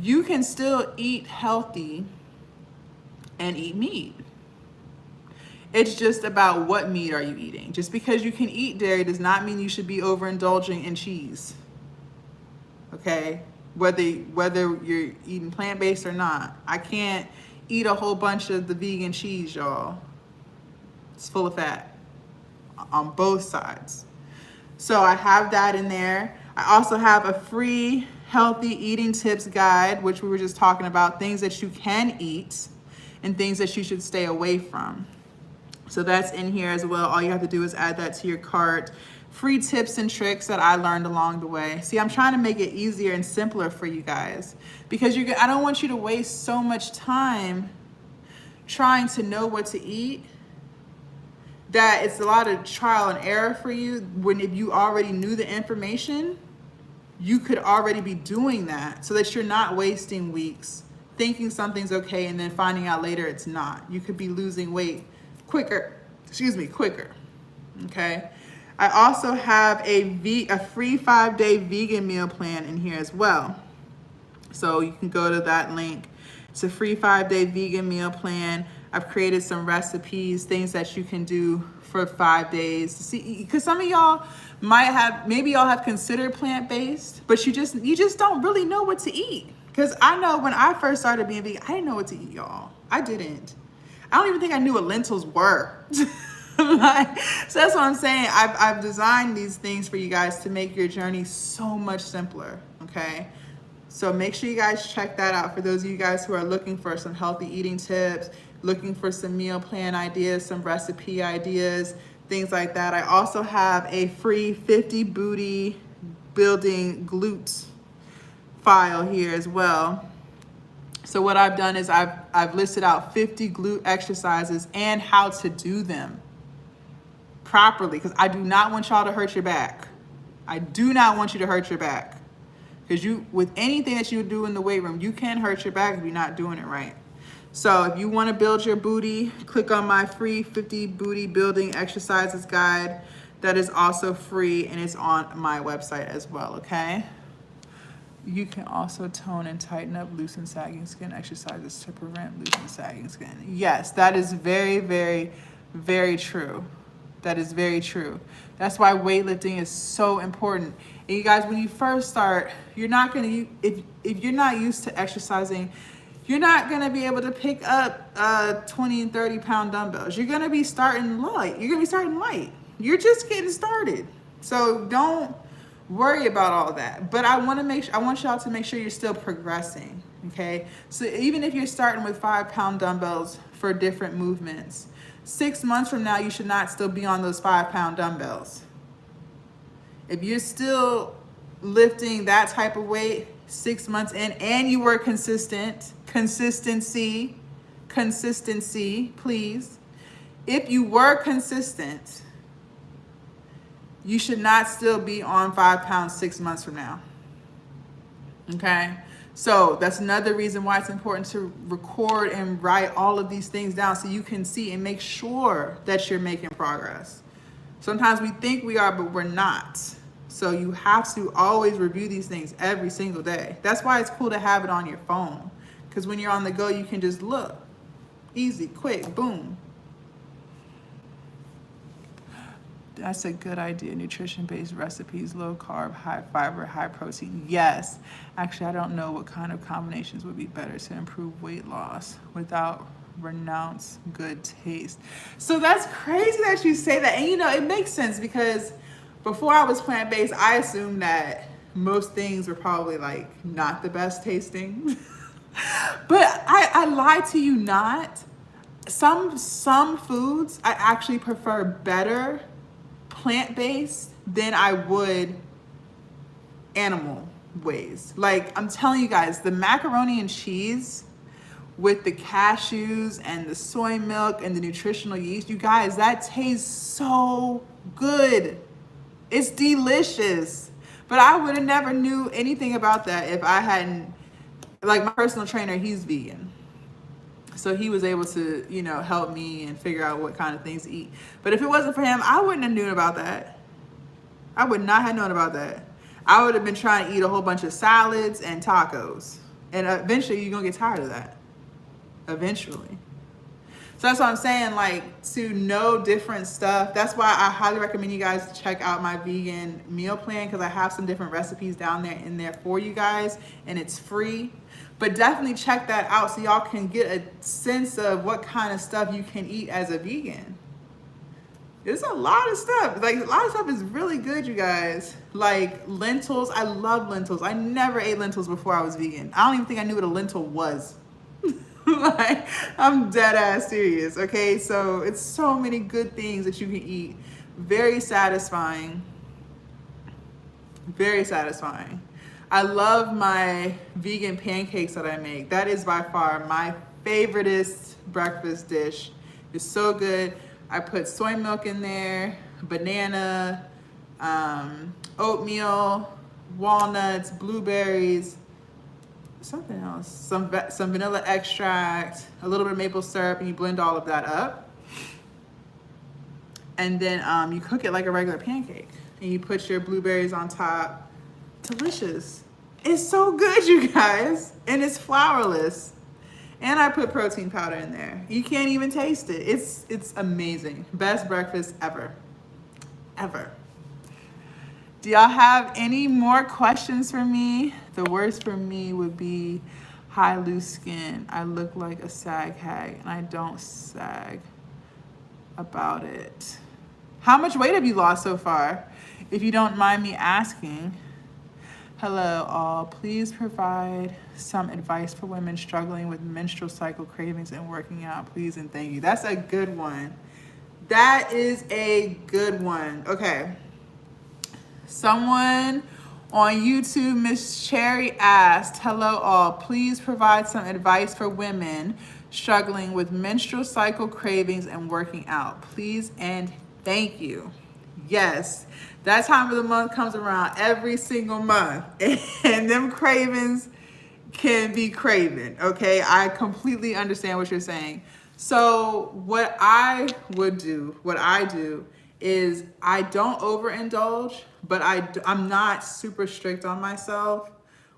you can still eat healthy and eat meat. It's just about what meat are you eating. Just because you can eat dairy does not mean you should be overindulging in cheese. Okay? Whether you're eating plant-based or not. I can't eat a whole bunch of the vegan cheese, y'all. It's full of fat on both sides. So I have that in there. I also have a free healthy eating tips guide, which we were just talking about, things that you can eat and things that you should stay away from. So that's in here as well. All you have to do is add that to your cart. Free tips and tricks that I learned along the way. See, I'm trying to make it easier and simpler for you guys because I don't want you to waste so much time trying to know what to eat, that it's a lot of trial and error for you. When if you already knew the information, you could already be doing that so that you're not wasting weeks thinking something's okay and then finding out later it's not. You could be losing weight quicker, okay? I also have a free 5-day vegan meal plan in here as well. So you can go to that link. It's a free 5-day vegan meal plan. I've created some recipes, things that you can do for 5 days. See, because some of y'all maybe y'all have considered plant-based, but you just don't really know what to eat. Because I know when I first started being vegan, I didn't know what to eat, y'all. I didn't. I don't even think I knew what lentils were. So that's what I'm saying. I've designed these things for you guys to make your journey so much simpler, okay? So make sure you guys check that out for those of you guys who are looking for some healthy eating tips, looking for some meal plan ideas, some recipe ideas, things like that. I also have a free 50 booty building glutes file here as well. So what I've done is I've listed out 50 glute exercises and how to do them properly, because I do not want y'all to hurt your back. I do not want you to hurt your back. Because with anything that you do in the weight room, you can hurt your back if you're not doing it right. So if you want to build your booty, click on my free 50 booty building exercises guide. That is also free and it's on my website as well, okay? You can also tone and tighten up loose and sagging skin exercises to prevent loose and sagging skin. Yes, that is very, very, very true. That is very true. That's why weightlifting is so important. And you guys, when you first start, you're not gonna, if you're not used to exercising, you're not gonna be able to pick up 20 and 30 pound dumbbells. You're gonna be starting light. You're just getting started. So don't worry about all that. But I want y'all to make sure you're still progressing, okay? So even if you're starting with 5 pound dumbbells for different movements, 6 months from now, you should not still be on those 5 pound dumbbells. If you're still lifting that type of weight 6 months in and you were consistency, please. If you were consistent, you should not still be on 5 pounds 6 months from now, okay? So that's another reason why it's important to record and write all of these things down so you can see and make sure that you're making progress. Sometimes we think we are, but we're not. So you have to always review these things every single day. That's why it's cool to have it on your phone, because when you're on the go, you can just look. Easy, quick, boom. That's a good idea. Nutrition-based recipes, low carb, high fiber, high protein. Yes. Actually, I don't know what kind of combinations would be better to improve weight loss without renounce good taste. So that's crazy that you say that. And you know, it makes sense, because before I was plant-based, I assumed that most things were probably like not the best tasting. But I lie to you not. Some foods I actually prefer better plant-based than I would animal ways. Like, I'm telling you guys, the macaroni and cheese with the cashews and the soy milk and the nutritional yeast, you guys, that tastes so good. It's delicious. But I would have never knew anything about that if I hadn't, like, my personal trainer, he's vegan. So he was able to, you know, help me and figure out what kind of things to eat. But if it wasn't for him, I wouldn't have known about that. I would not have known about that. I would have been trying to eat a whole bunch of salads and tacos. And eventually you're going to get tired of that. Eventually. So that's what I'm saying, like, to know different stuff. That's why I highly recommend you guys check out my vegan meal plan, because I have some different recipes down there in there for you guys, and it's free. But definitely check that out so y'all can get a sense of what kind of stuff you can eat as a vegan. There's a lot of stuff. Like, a lot of stuff is really good, you guys. Like lentils. I love lentils. I never ate lentils before I was vegan. I don't even think I knew what a lentil was. Like, I'm dead ass serious, okay? So it's so many good things that you can eat. Very satisfying. Very satisfying. I love my vegan pancakes that I make. That is by far my favoriteest breakfast dish. It's so good. I put soy milk in there, banana, oatmeal, walnuts, blueberries, something else, some vanilla extract, a little bit of maple syrup, and you blend all of that up. And then you cook it like a regular pancake. And you put your blueberries on top. Delicious. It's so good, you guys. And it's flourless. And I put protein powder in there. You can't even taste it. It's amazing. Best breakfast ever. Ever. Do y'all have any more questions for me? The worst for me would be high loose skin. I look like a sag hag and I don't sag about it. How much weight have you lost so far? If you don't mind me asking. Hello all, please provide some advice for women struggling with menstrual cycle cravings and working out, please and thank you. That's a good one. That is a good one. Okay. Someone on YouTube, Miss Cherry asked, hello all, please provide some advice for women struggling with menstrual cycle cravings and working out, please and thank you. Yes, that time of the month comes around every single month and them cravings can be craving, okay? I completely understand what you're saying. So what I do is I don't overindulge, but I'm not super strict on myself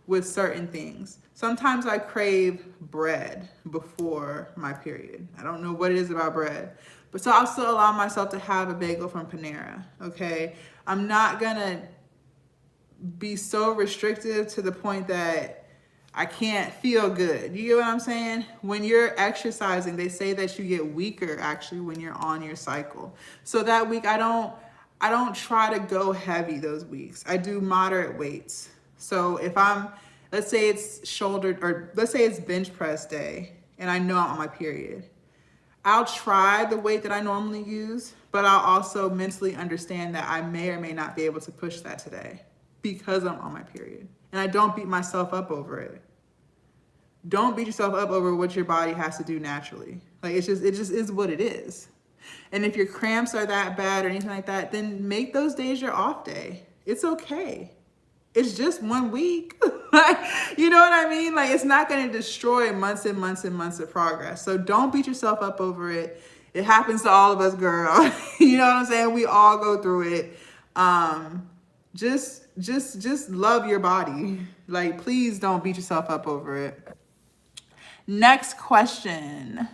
with certain things. Sometimes I crave bread before my period. I don't know what it is about bread, but so I'll still allow myself to have a bagel from Panera, okay? I'm not gonna be so restrictive to the point that I can't feel good. You get what I'm saying? When you're exercising, they say that you get weaker actually when you're on your cycle. So that week, I don't try to go heavy those weeks. I do moderate weights. So if let's say it's let's say it's bench press day and I know I'm on my period, I'll try the weight that I normally use, but I'll also mentally understand that I may or may not be able to push that today because I'm on my period. And I don't beat myself up over it. Don't beat yourself up over what your body has to do naturally. Like it just is what it is. And if your cramps are that bad or anything like that, then make those days your off day. It's okay. It's just 1 week. Like, you know what I mean? Like it's not going to destroy months and months and months of progress. So don't beat yourself up over it. It happens to all of us, girl. You know what I'm saying? We all go through it. Just love your body. Like, please don't beat yourself up over it. Next question.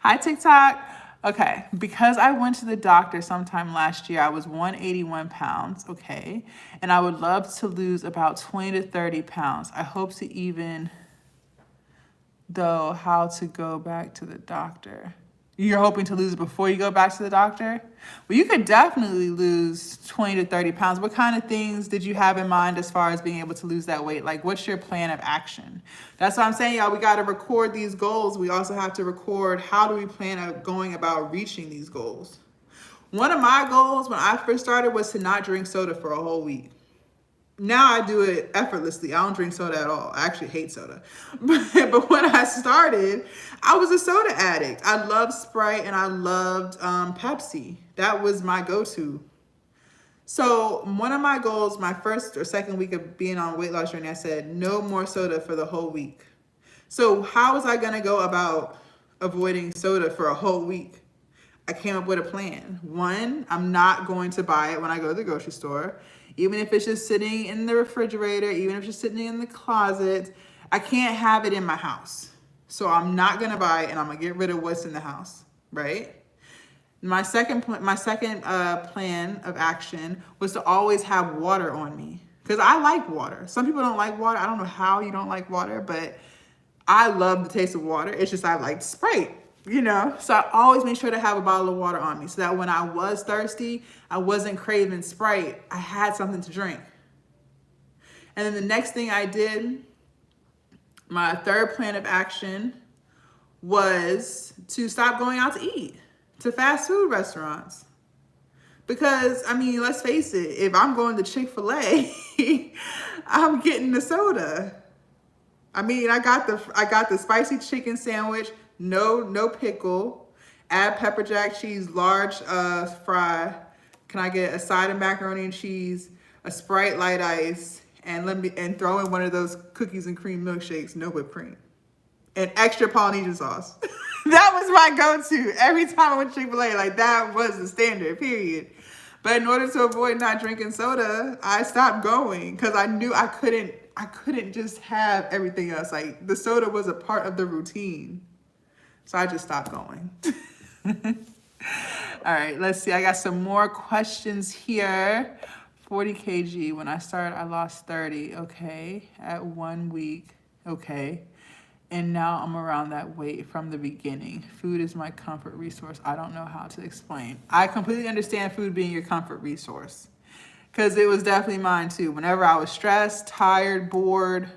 Hi, TikTok. Okay, because I went to the doctor sometime last year, I was 181 pounds, okay? And I would love to lose about 20 to 30 pounds. I hope to even, though, how to go back to the doctor. You're hoping to lose it before you go back to the doctor? Well, you could definitely lose 20 to 30 pounds. What kind of things did you have in mind as far as being able to lose that weight? Like, what's your plan of action? That's what I'm saying, y'all. We got to record these goals. We also have to record how do we plan on going about reaching these goals. One of my goals when I first started was to not drink soda for a whole week. Now I do it effortlessly. I don't drink soda at all. I actually hate soda. But when I started, I was a soda addict. I loved Sprite and I loved Pepsi. That was my go-to. So one of my goals, my first or second week of being on weight loss journey, I said no more soda for the whole week. So how was I gonna go about avoiding soda for a whole week? I came up with a plan. One, I'm not going to buy it when I go to the grocery store. Even if it's just sitting in the refrigerator, even if it's just sitting in the closet, I can't have it in my house. So I'm not gonna buy it and I'm gonna get rid of what's in the house, right? My second plan of action was to always have water on me because I like water. Some people don't like water. I don't know how you don't like water, but I love the taste of water. It's just I like Sprite. You know, so I always made sure to have a bottle of water on me so that when I was thirsty, I wasn't craving Sprite. I had something to drink. And then the next thing I did, my third plan of action was to stop going out to eat, to fast food restaurants. Because, I mean, let's face it, if I'm going to Chick-fil-A, I'm getting the soda. I mean, I got the spicy chicken sandwich, no pickle. Add pepper jack cheese, large fry. Can I get a side of macaroni and cheese, a Sprite light ice, and throw in one of those cookies and cream milkshakes, no whipped cream, and extra Polynesian sauce. That was my go-to every time I went to Chick-fil-A. Like, that was the standard, period. But in order to avoid not drinking soda, I stopped going because I knew I couldn't just have everything else. Like, the soda was a part of the routine. So I just stopped going. All right, let's see. I got some more questions here. 40 kg. When I started, I lost 30. Okay. At 1 week. Okay. And now I'm around that weight from the beginning. Food is my comfort resource. I don't know how to explain. I completely understand food being your comfort resource, because it was definitely mine too. Whenever I was stressed, tired, bored,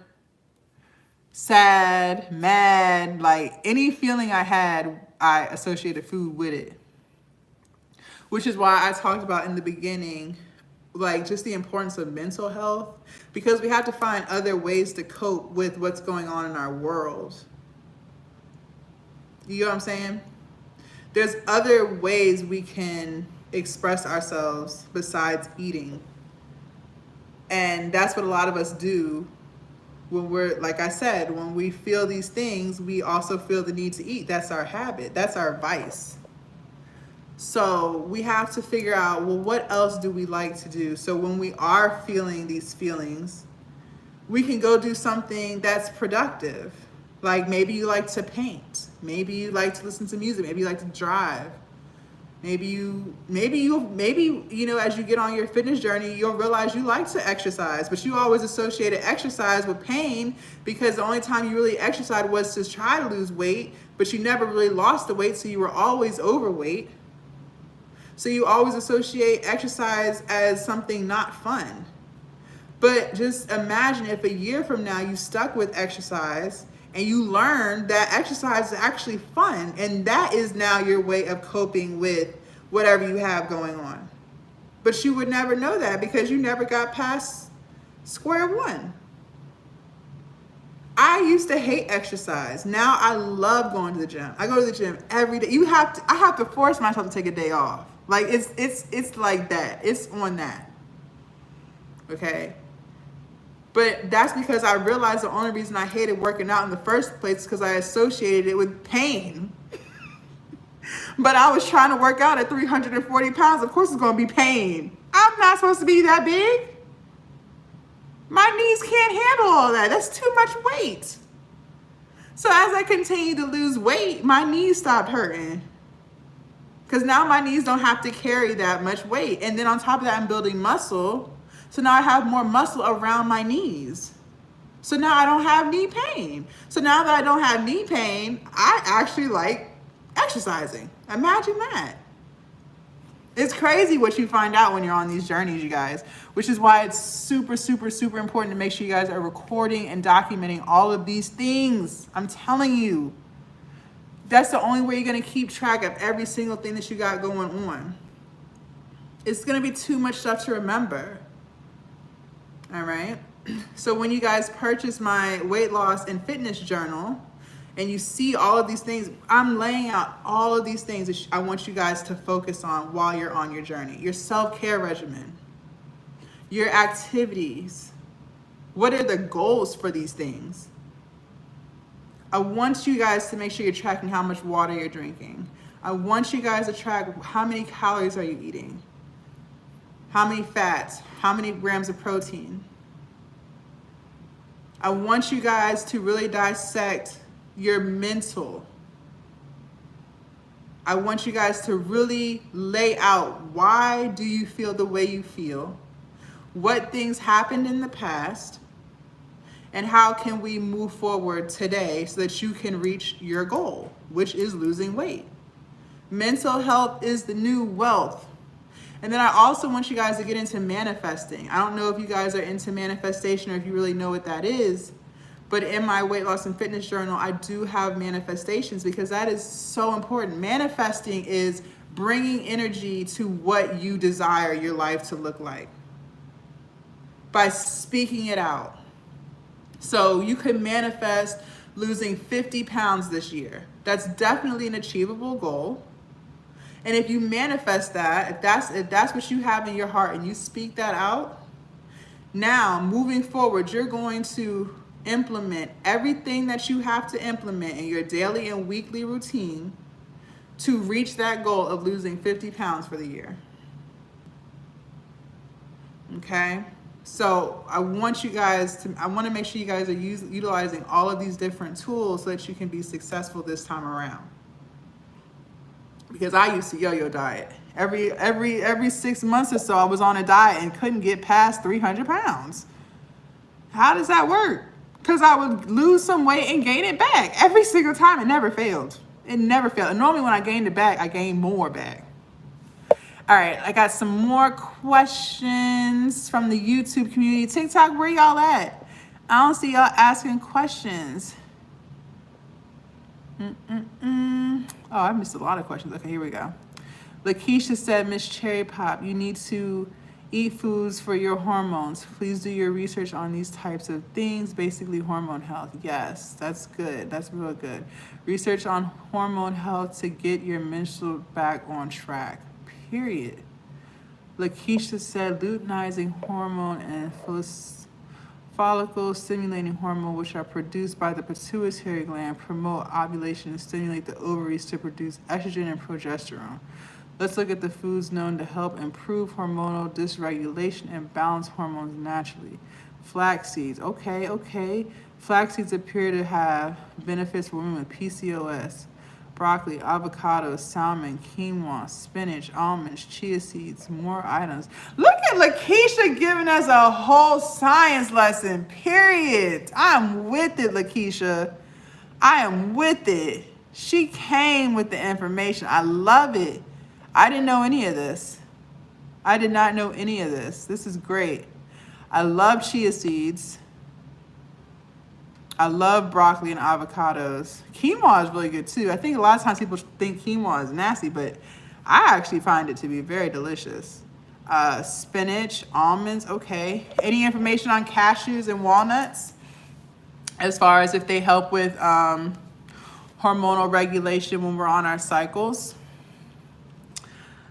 sad, mad, like any feeling I had, I associated food with it. Which is why I talked about in the beginning, like just the importance of mental health, because we have to find other ways to cope with what's going on in our world. You know what I'm saying? There's other ways we can express ourselves besides eating. And that's what a lot of us do when we're, like I said, when we feel these things, we also feel the need to eat. That's our habit. That's our vice. So we have to figure out, well, what else do we like to do? So when we are feeling these feelings, we can go do something that's productive. Like maybe you like to paint. Maybe you like to listen to music. Maybe you like to drive. Maybe you know, as you get on your fitness journey, you'll realize you like to exercise, but you always associated exercise with pain because the only time you really exercised was to try to lose weight, but you never really lost the weight, so you were always overweight. So you always associate exercise as something not fun. But just imagine if a year from now you stuck with exercise and you learned that exercise is actually fun, and that is now your way of coping with whatever you have going on. But you would never know that because you never got past square one. I used to hate exercise. Now I love going to the gym. I go to the gym every day. I have to force myself to take a day off. Like it's like that. It's on that. Okay. But that's because I realized the only reason I hated working out in the first place is because I associated it with pain. But I was trying to work out at 340 pounds. Of course it's going to be pain. I'm not supposed to be that big. My knees can't handle all that. That's too much weight. So as I continued to lose weight, my knees stopped hurting. Because now my knees don't have to carry that much weight. And then on top of that, I'm building muscle. So now I have more muscle around my knees. So now I don't have knee pain. So now that I don't have knee pain, I actually like exercising. Imagine that. It's crazy what you find out when you're on these journeys, you guys, which is why it's super, super, super important to make sure you guys are recording and documenting all of these things. I'm telling you, that's the only way you're going to keep track of every single thing that you got going on. It's going to be too much stuff to remember. All right. So when you guys purchase my weight loss and fitness journal and you see all of these things, I'm laying out all of these things that I want you guys to focus on while you're on your journey. Your self-care regimen, your activities. What are the goals for these things? I want you guys to make sure you're tracking how much water you're drinking. I want you guys to track how many calories are you eating, how many fats, how many grams of protein. I want you guys to really dissect your mental. I want you guys to really lay out, why do you feel the way you feel? What things happened in the past? And how can we move forward today so that you can reach your goal, which is losing weight? Mental health is the new wealth. And then I also want you guys to get into manifesting. I don't know if you guys are into manifestation or if you really know what that is, but in my weight loss and fitness journal, I do have manifestations because that is so important. Manifesting is bringing energy to what you desire your life to look like by speaking it out. So you could manifest losing 50 pounds this year. That's definitely an achievable goal. And if you manifest that, if that's what you have in your heart and you speak that out, now moving forward, you're going to implement everything that you have to implement in your daily and weekly routine to reach that goal of losing 50 pounds for the year. Okay? So I want to make sure you guys are utilizing all of these different tools so that you can be successful this time around. Because I used to yo-yo diet. Every 6 months or so, I was on a diet and couldn't get past 300 pounds. How does that work? Because I would lose some weight and gain it back every single time. It never failed. It never failed. And normally when I gained it back, I gained more back. All right, I got some more questions from the YouTube community. TikTok, where y'all at? I don't see y'all asking questions. Oh, I missed a lot of questions. Okay, here we go. Lakeisha said, Miss Cherry Pop, you need to eat foods for your hormones. Please do your research on these types of things, basically hormone health. Yes, that's good. That's real good. Research on hormone health to get your menstrual back on track. Period. Lakeisha said, luteinizing hormone and follicle stimulating hormone, which are produced by the pituitary gland, promote ovulation and stimulate the ovaries to produce estrogen and progesterone. Let's look at the foods known to help improve hormonal dysregulation and balance hormones naturally. Flax seeds. Okay. Flax seeds appear to have benefits for women with PCOS. Broccoli, avocado, salmon, quinoa, spinach, almonds, chia seeds, more items. Look at Lakeisha giving us a whole science lesson, period. I'm with it, Lakeisha. I am with it. She came with the information. I love it. I didn't know any of this. I did not know any of this. This is great. I love chia seeds. I love broccoli and avocados. Quinoa is really good too. I think a lot of times people think quinoa is nasty, but I actually find it to be very delicious. Spinach, almonds, okay. Any information on cashews and walnuts? As far as if they help with hormonal regulation when we're on our cycles?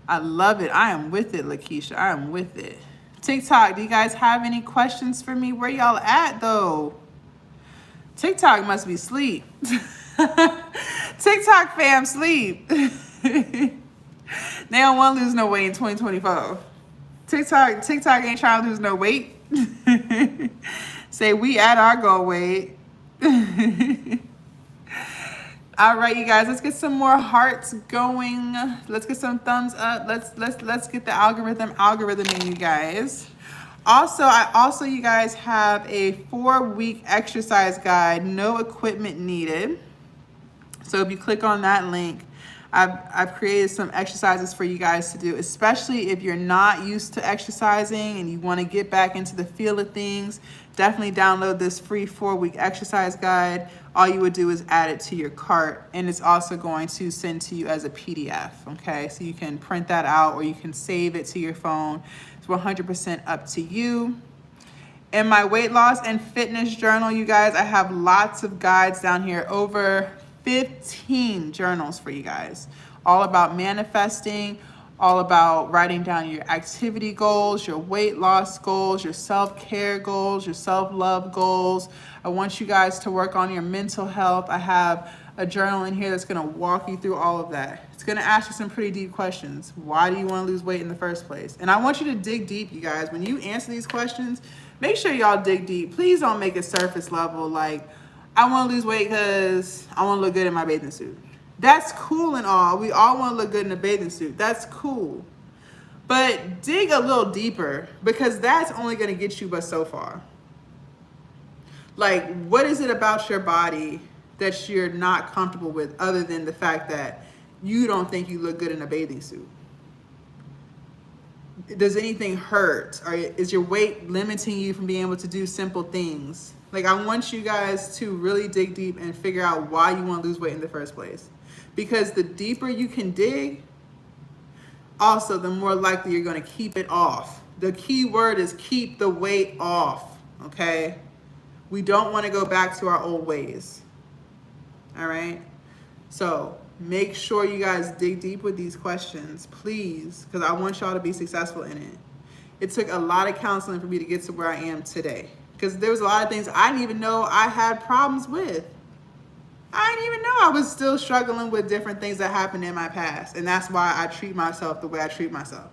I love it. I am with it, Lakeisha. I am with it. TikTok, do you guys have any questions for me? Where y'all at though? TikTok must be sleep. TikTok fam sleep. They don't want to lose no weight in 2024. TikTok ain't trying to lose no weight. Say we at our goal weight. All right, you guys, let's get some more hearts going. Let's get some thumbs up. Let's get the algorithm in, you guys. Also, you guys have a 4-week exercise guide, no equipment needed. So if you click on that link, I've created some exercises for you guys to do, especially if you're not used to exercising and you want to get back into the feel of things. Definitely download this free 4-week exercise guide. All you would do is add it to your cart, and it's also going to send to you as a PDF, okay? So you can print that out or you can save it to your phone. It's 100% up to you. In my weight loss and fitness journal, you guys, I have lots of guides down here, over 15 journals for you guys, all about manifesting, all about writing down your activity goals, your weight loss goals, your self-care goals, your self-love goals. I want you guys to work on your mental health. I have a journal in here that's going to walk you through all of that. It's going to ask you some pretty deep questions. Why do you want to lose weight in the first place? And I want you to dig deep, you guys. When you answer these questions, make sure y'all dig deep. Please don't make it surface level like, I want to lose weight because I want to look good in my bathing suit. That's cool and all. We all want to look good in a bathing suit. That's cool. But dig a little deeper, because that's only going to get you but so far. Like, what is it about your body that you're not comfortable with, other than the fact that you don't think you look good in a bathing suit? Does anything hurt? Or is your weight limiting you from being able to do simple things? Like, I want you guys to really dig deep and figure out why you want to lose weight in the first place. Because the deeper you can dig, also the more likely you're going to keep it off. The key word is keep the weight off, okay? We don't want to go back to our old ways. All right? So make sure you guys dig deep with these questions, please, because I want y'all to be successful in it. It took a lot of counseling for me to get to where I am today, because there was a lot of things I didn't even know I had problems with. I didn't even know I was still struggling with different things that happened in my past. And that's why I treat myself the way I treat myself.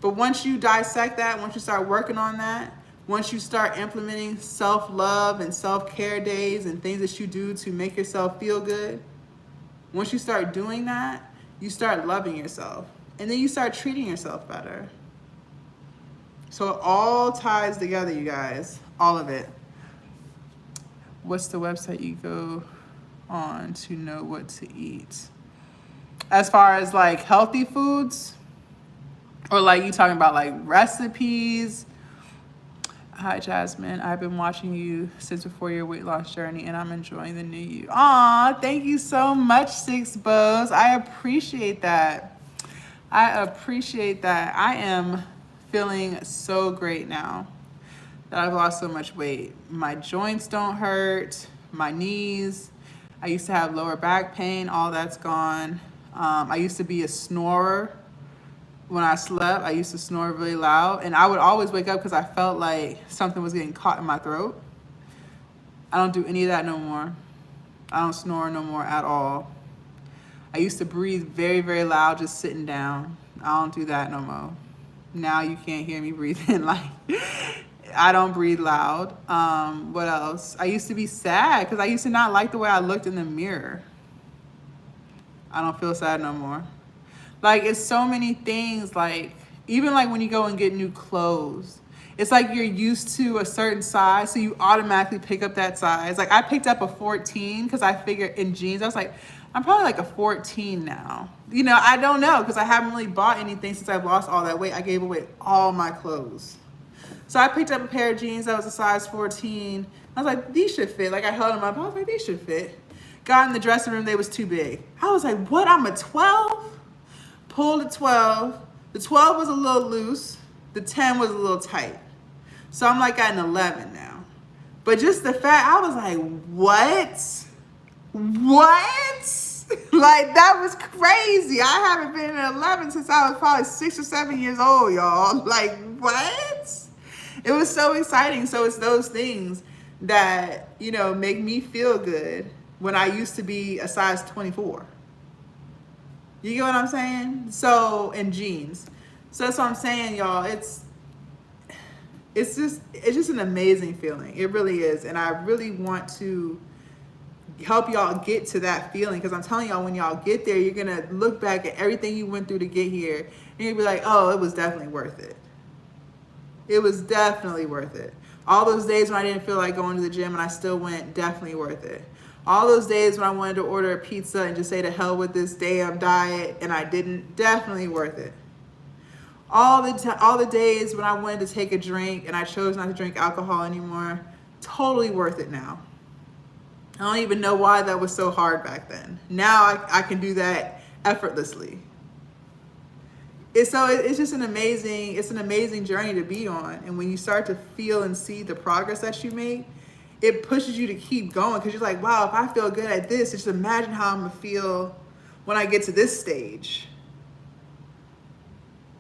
But once you dissect that, once you start working on that, once you start implementing self-love and self-care days and things that you do to make yourself feel good, once you start doing that, you start loving yourself. And then you start treating yourself better. So it all ties together, you guys. All of it. What's the website you go on to know what to eat? As far as like healthy foods, or like you talking about like recipes? Hi Jasmine, I've been watching you since before your weight loss journey and I'm enjoying the new you. Aw, thank you so much, Six Bows. I appreciate that. I appreciate that. I am feeling so great now that I've lost so much weight. My joints don't hurt, my knees. I used to have lower back pain, all that's gone. I used to be a snorer. When I slept, I used to snore really loud, and I would always wake up because I felt like something was getting caught in my throat. I don't do any of that no more. I don't snore no more at all. I used to breathe very, very loud just sitting down. I don't do that no more. Now you can't hear me breathing. Like, I don't breathe loud. What else? I used to be sad because I used to not like the way I looked in the mirror. I don't feel sad no more. Like, it's so many things, like, even like when you go and get new clothes, it's like you're used to a certain size, so you automatically pick up that size. Like, I picked up a 14 because I figured in jeans, I was like, I'm probably like a 14 now. You know, I don't know, because I haven't really bought anything since I've lost all that weight. I gave away all my clothes. So I picked up a pair of jeans that was a size 14. I was like, these should fit. Like, I held them up. I was like, these should fit. Got in the dressing room, they was too big. I was like, what, I'm a 12? Pulled a 12. The 12 was a little loose. The 10 was a little tight. So I'm like at an 11 now. But just the fact, I was like, what? What? Like, that was crazy. I haven't been in an 11 since I was probably 6 or 7 years old, y'all. Like, what? It was so exciting. So it's those things that, you know, make me feel good when I used to be a size 24. You get what I'm saying? So, in jeans. So that's what I'm saying, y'all. It's just an amazing feeling. It really is. And I really want to help y'all get to that feeling, because I'm telling y'all, when y'all get there, you're going to look back at everything you went through to get here, and you'll be like, oh, it was definitely worth it. It was definitely worth it. All those days when I didn't feel like going to the gym and I still went, definitely worth it. All those days when I wanted to order a pizza and just say to hell with this damn diet and I didn't, definitely worth it. All the days when I wanted to take a drink and I chose not to drink alcohol anymore, totally worth it now. I don't even know why that was so hard back then. Now I can do that effortlessly. It's just an amazing journey to be on. And when you start to feel and see the progress that you make, it pushes you to keep going, because you're like, wow, if I feel good at this, just imagine how I'm gonna feel when I get to this stage.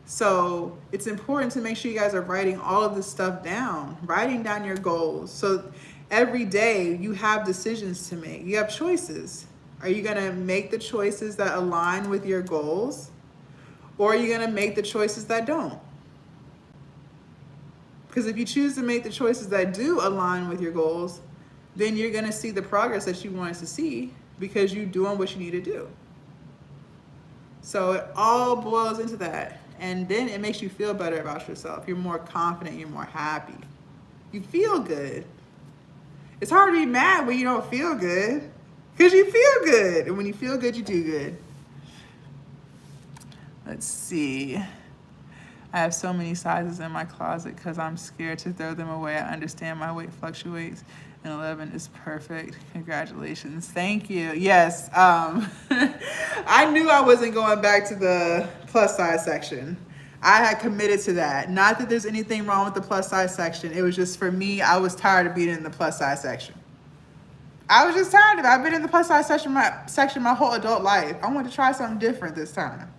So it's important to make sure you guys are writing all of this stuff down, writing down your goals. So every day you have decisions to make. You have choices. Are you gonna make the choices that align with your goals? Or are you gonna make the choices that don't? Because if you choose to make the choices that do align with your goals, then you're gonna see the progress that you wanted to see, because you're doing what you need to do. So it all boils into that. And then it makes you feel better about yourself. You're more confident, you're more happy. You feel good. It's hard to be mad when you don't feel good, because you feel good. And when you feel good, you do good. Let's see. I have so many sizes in my closet because I'm scared to throw them away. I understand my weight fluctuates, and 11 is perfect. Congratulations. Thank you. Yes. I knew I wasn't going back to the plus size section. I had committed to that. Not that there's anything wrong with the plus size section. It was just for me, I was tired of being in the plus size section. I was just tired of it. I've been in the plus size section my whole adult life. I wanted to try something different this time.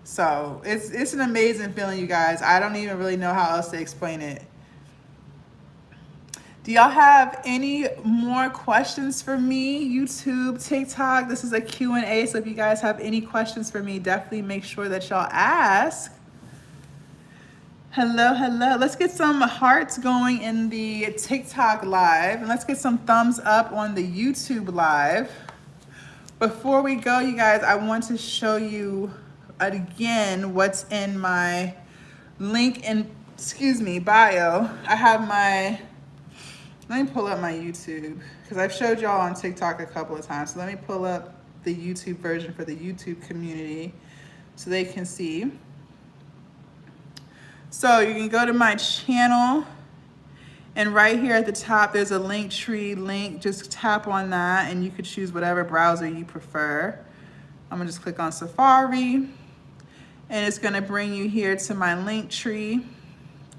So it's an amazing feeling, you guys. I don't even really know how else to explain it. Do y'all have any more questions for me? YouTube, TikTok, this is a Q&A. So if you guys have any questions for me, definitely make sure that y'all ask. Hello, hello. Let's get some hearts going in the TikTok live. And let's get some thumbs up on the YouTube live. Before we go, you guys, I want to show you again what's in my link in, bio. I have my, let me pull up my YouTube because I've showed y'all on TikTok a couple of times. So let me pull up the YouTube version for the YouTube community so they can see. So you can go to my channel, and right here at the top, there's a link tree link. Just tap on that and you could choose whatever browser you prefer. I'm gonna just click on Safari, and it's gonna bring you here to my link tree.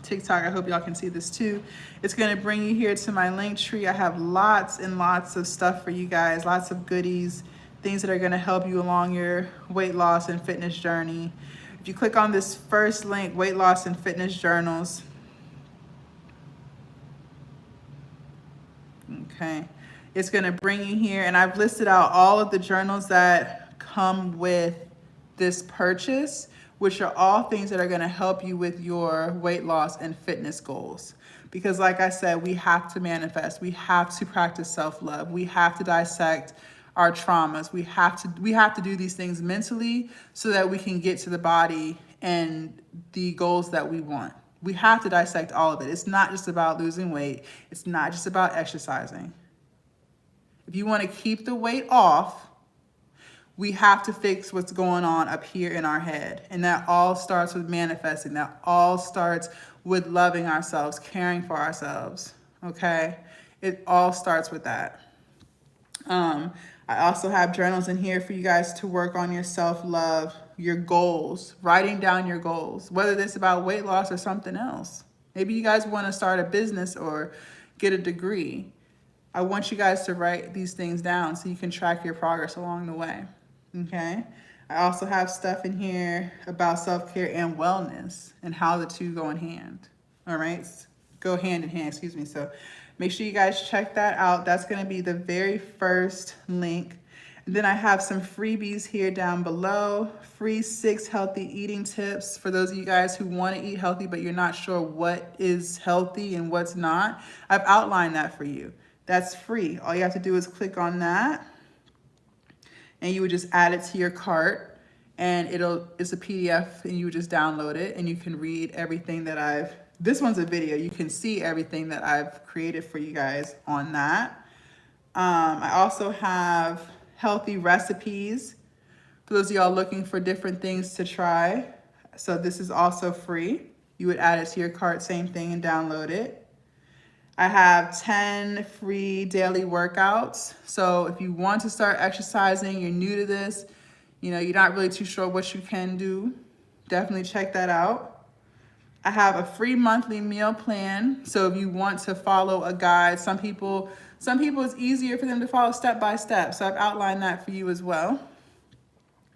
TikTok, I hope y'all can see this too. It's gonna bring you here to my link tree. I have lots and lots of stuff for you guys, lots of goodies, things that are gonna help you along your weight loss and fitness journey. If you click on this first link, weight loss and fitness journals, okay, it's gonna bring you here, and I've listed out all of the journals that come with this purchase, which are all things that are gonna help you with your weight loss and fitness goals. Because like I said, we have to manifest, we have to practice self-love, we have to dissect our traumas. We have to do these things mentally so that we can get to the body and the goals that we want. We have to dissect all of it. It's not just about losing weight. It's not just about exercising. If you want to keep the weight off, we have to fix what's going on up here in our head. And that all starts with manifesting. That all starts with loving ourselves, caring for ourselves, okay? It all starts with that. I also have journals in here for you guys to work on your self-love, your goals, writing down your goals, whether it's about weight loss or something else. Maybe you guys want to start a business or get a degree. I want you guys to write these things down so you can track your progress along the way, okay? I also have stuff in here about self-care and wellness and how the two go in hand, all right? Go hand in hand, excuse me. So make sure you guys check that out. That's gonna be the very first link. And then I have some freebies here down below. Free 6 healthy eating tips for those of you guys who wanna eat healthy, but you're not sure what is healthy and what's not. I've outlined that for you. That's free. All you have to do is click on that, and you would just add it to your cart, and it's a PDF, and you would just download it, and you can read everything that this one's a video. You can see everything that I've created for you guys on that. I also have healthy recipes for those of y'all looking for different things to try. So this is also free. You would add it to your cart, same thing, and download it. I have 10 free daily workouts. So if you want to start exercising, you're new to this, you're not really too sure what you can do, definitely check that out. I have a free monthly meal plan. So if you want to follow a guide, some people it's easier for them to follow step by step. So I've outlined that for you as well.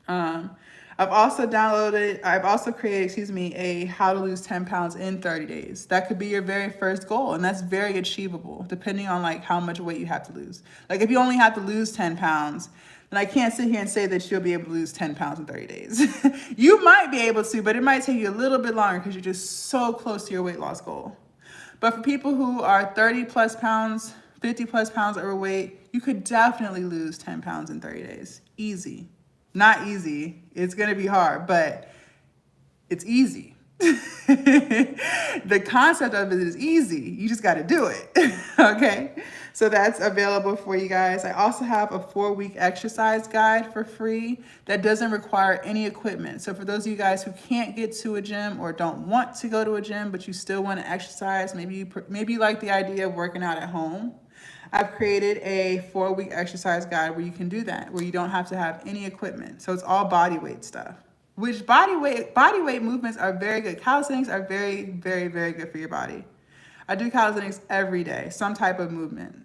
I've also created, a how to lose 10 pounds in 30 days. That could be your very first goal, and that's very achievable depending on how much weight you have to lose. If you only have to lose 10 pounds, then I can't sit here and say that you'll be able to lose 10 pounds in 30 days. You might be able to, but it might take you a little bit longer because you're just so close to your weight loss goal. But for people who are 30 plus pounds, 50 plus pounds overweight, you could definitely lose 10 pounds in 30 days. Easy. Not easy. It's going to be hard, but it's easy. The concept of it is easy. You just got to do it. Okay. So that's available for you guys. I also have a 4-week exercise guide for free that doesn't require any equipment. So for those of you guys who can't get to a gym or don't want to go to a gym, but you still want to exercise, maybe you like the idea of working out at home, I've created a 4-week exercise guide where you can do that, where you don't have to have any equipment. So it's all body weight stuff. which body weight movements are very good. Calisthenics are very, very, very good for your body. I do calisthenics every day, some type of movement.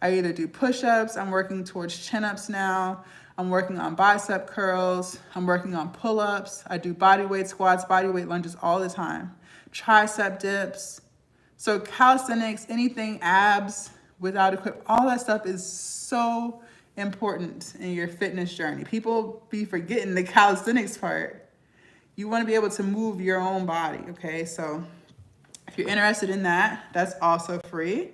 I either do push-ups, I'm working towards chin-ups now, I'm working on bicep curls, I'm working on pull-ups, I do body weight squats, body weight lunges all the time, tricep dips. So calisthenics, anything abs without equipment, all that stuff is so important in your fitness journey. People be forgetting the calisthenics part. You want to be able to move your own body, okay? So if you're interested in that, that's also free.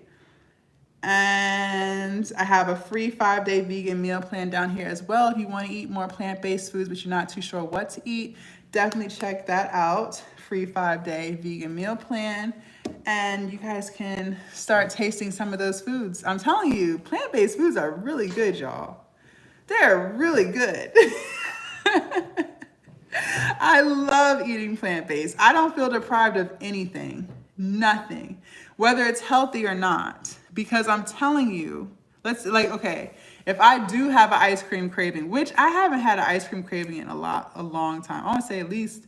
And I have a free 5-day vegan meal plan down here as well. If you want to eat more plant-based foods, but you're not too sure what to eat, definitely check that out. Free 5-day vegan meal plan. And you guys can start tasting some of those foods. I'm telling you, plant-based foods are really good, y'all. They're really good. I love eating plant-based. I don't feel deprived of anything, nothing, whether it's healthy or not. Because I'm telling you, okay, if I do have an ice cream craving, which I haven't had an ice cream craving in a long time. I want to say at least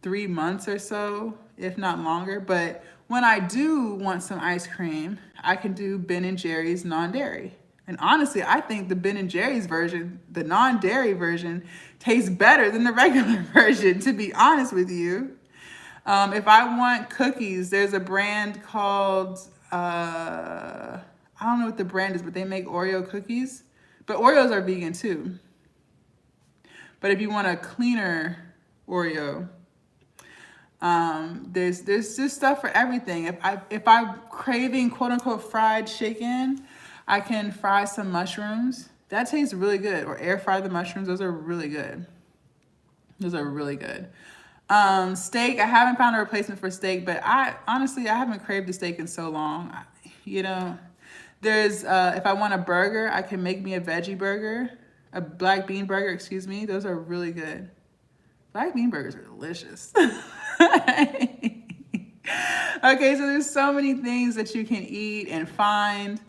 3 months or so, if not longer. But when I do want some ice cream, I can do Ben & Jerry's non-dairy. And honestly, I think the Ben & Jerry's version, the non-dairy version, tastes better than the regular version, to be honest with you. If I want cookies, there's a brand called, I don't know what the brand is, but they make Oreo cookies. But Oreos are vegan too. But if you want a cleaner Oreo, there's just stuff for everything. If I'm craving quote unquote fried chicken, I can fry some mushrooms. That tastes really good. Or air fry the mushrooms. Those are really good. Those are really good. Steak, I haven't found a replacement for steak, but honestly, I haven't craved a steak in so long. You know, there's, if I want a burger, I can make me a veggie burger, a black bean burger, excuse me. Those are really good. Black bean burgers are delicious. Okay, so there's so many things that you can eat and find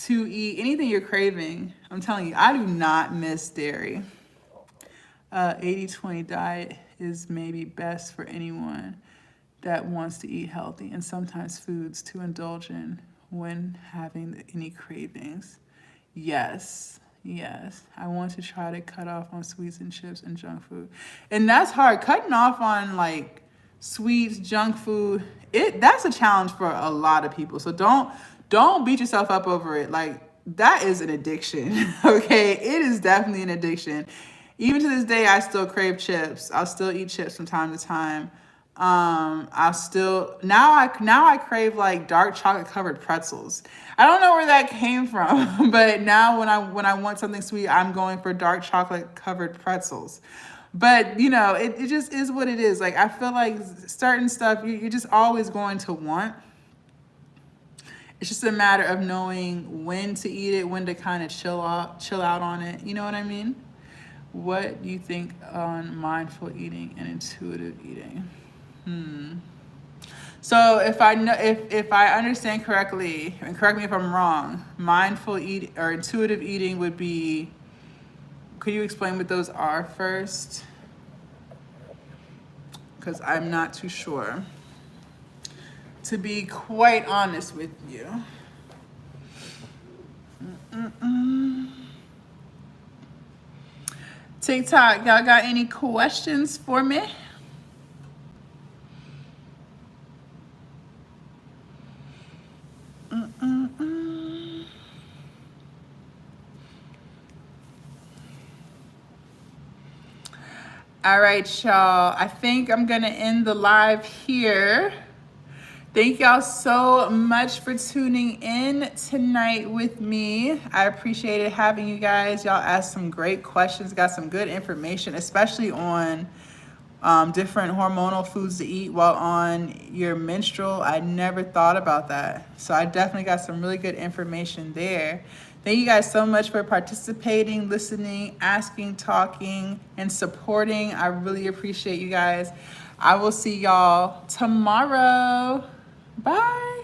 to eat. Anything you're craving. I'm telling you, I do not miss dairy. 80-20 diet is maybe best for anyone that wants to eat healthy and sometimes foods to indulge in when having any cravings. Yes, I want to try to cut off on sweets and chips and junk food. And that's hard. Cutting off on like sweets, junk food, that's a challenge for a lot of people. So don't beat yourself up over it. Like, that is an addiction, okay? It is definitely an addiction. Even to this day, I still crave chips. I'll still eat chips from time to time. I'll still, now I crave like dark chocolate covered pretzels. I don't know where that came from, but now when I want something sweet, I'm going for dark chocolate covered pretzels. But you know, it just is what it is. Like, I feel like certain stuff you're just always going to want. It's just a matter of knowing when to eat it, when to kind of chill out on it. You know what I mean? What do you think on mindful eating and intuitive eating? So if I understand correctly, and correct me if I'm wrong, mindful eat or intuitive eating would be, could you explain what those are first? Because I'm not too sure, to be quite honest with you. TikTok, y'all got any questions for me? All right, y'all. I think I'm gonna end the live here. Thank y'all so much for tuning in tonight with me. I appreciated having you guys. Y'all asked some great questions, got some good information, especially on different hormonal foods to eat while on your menstrual. I never thought about that. So I definitely got some really good information there. Thank you guys so much for participating, listening, asking, talking, and supporting. I really appreciate you guys. I will see y'all tomorrow. Bye.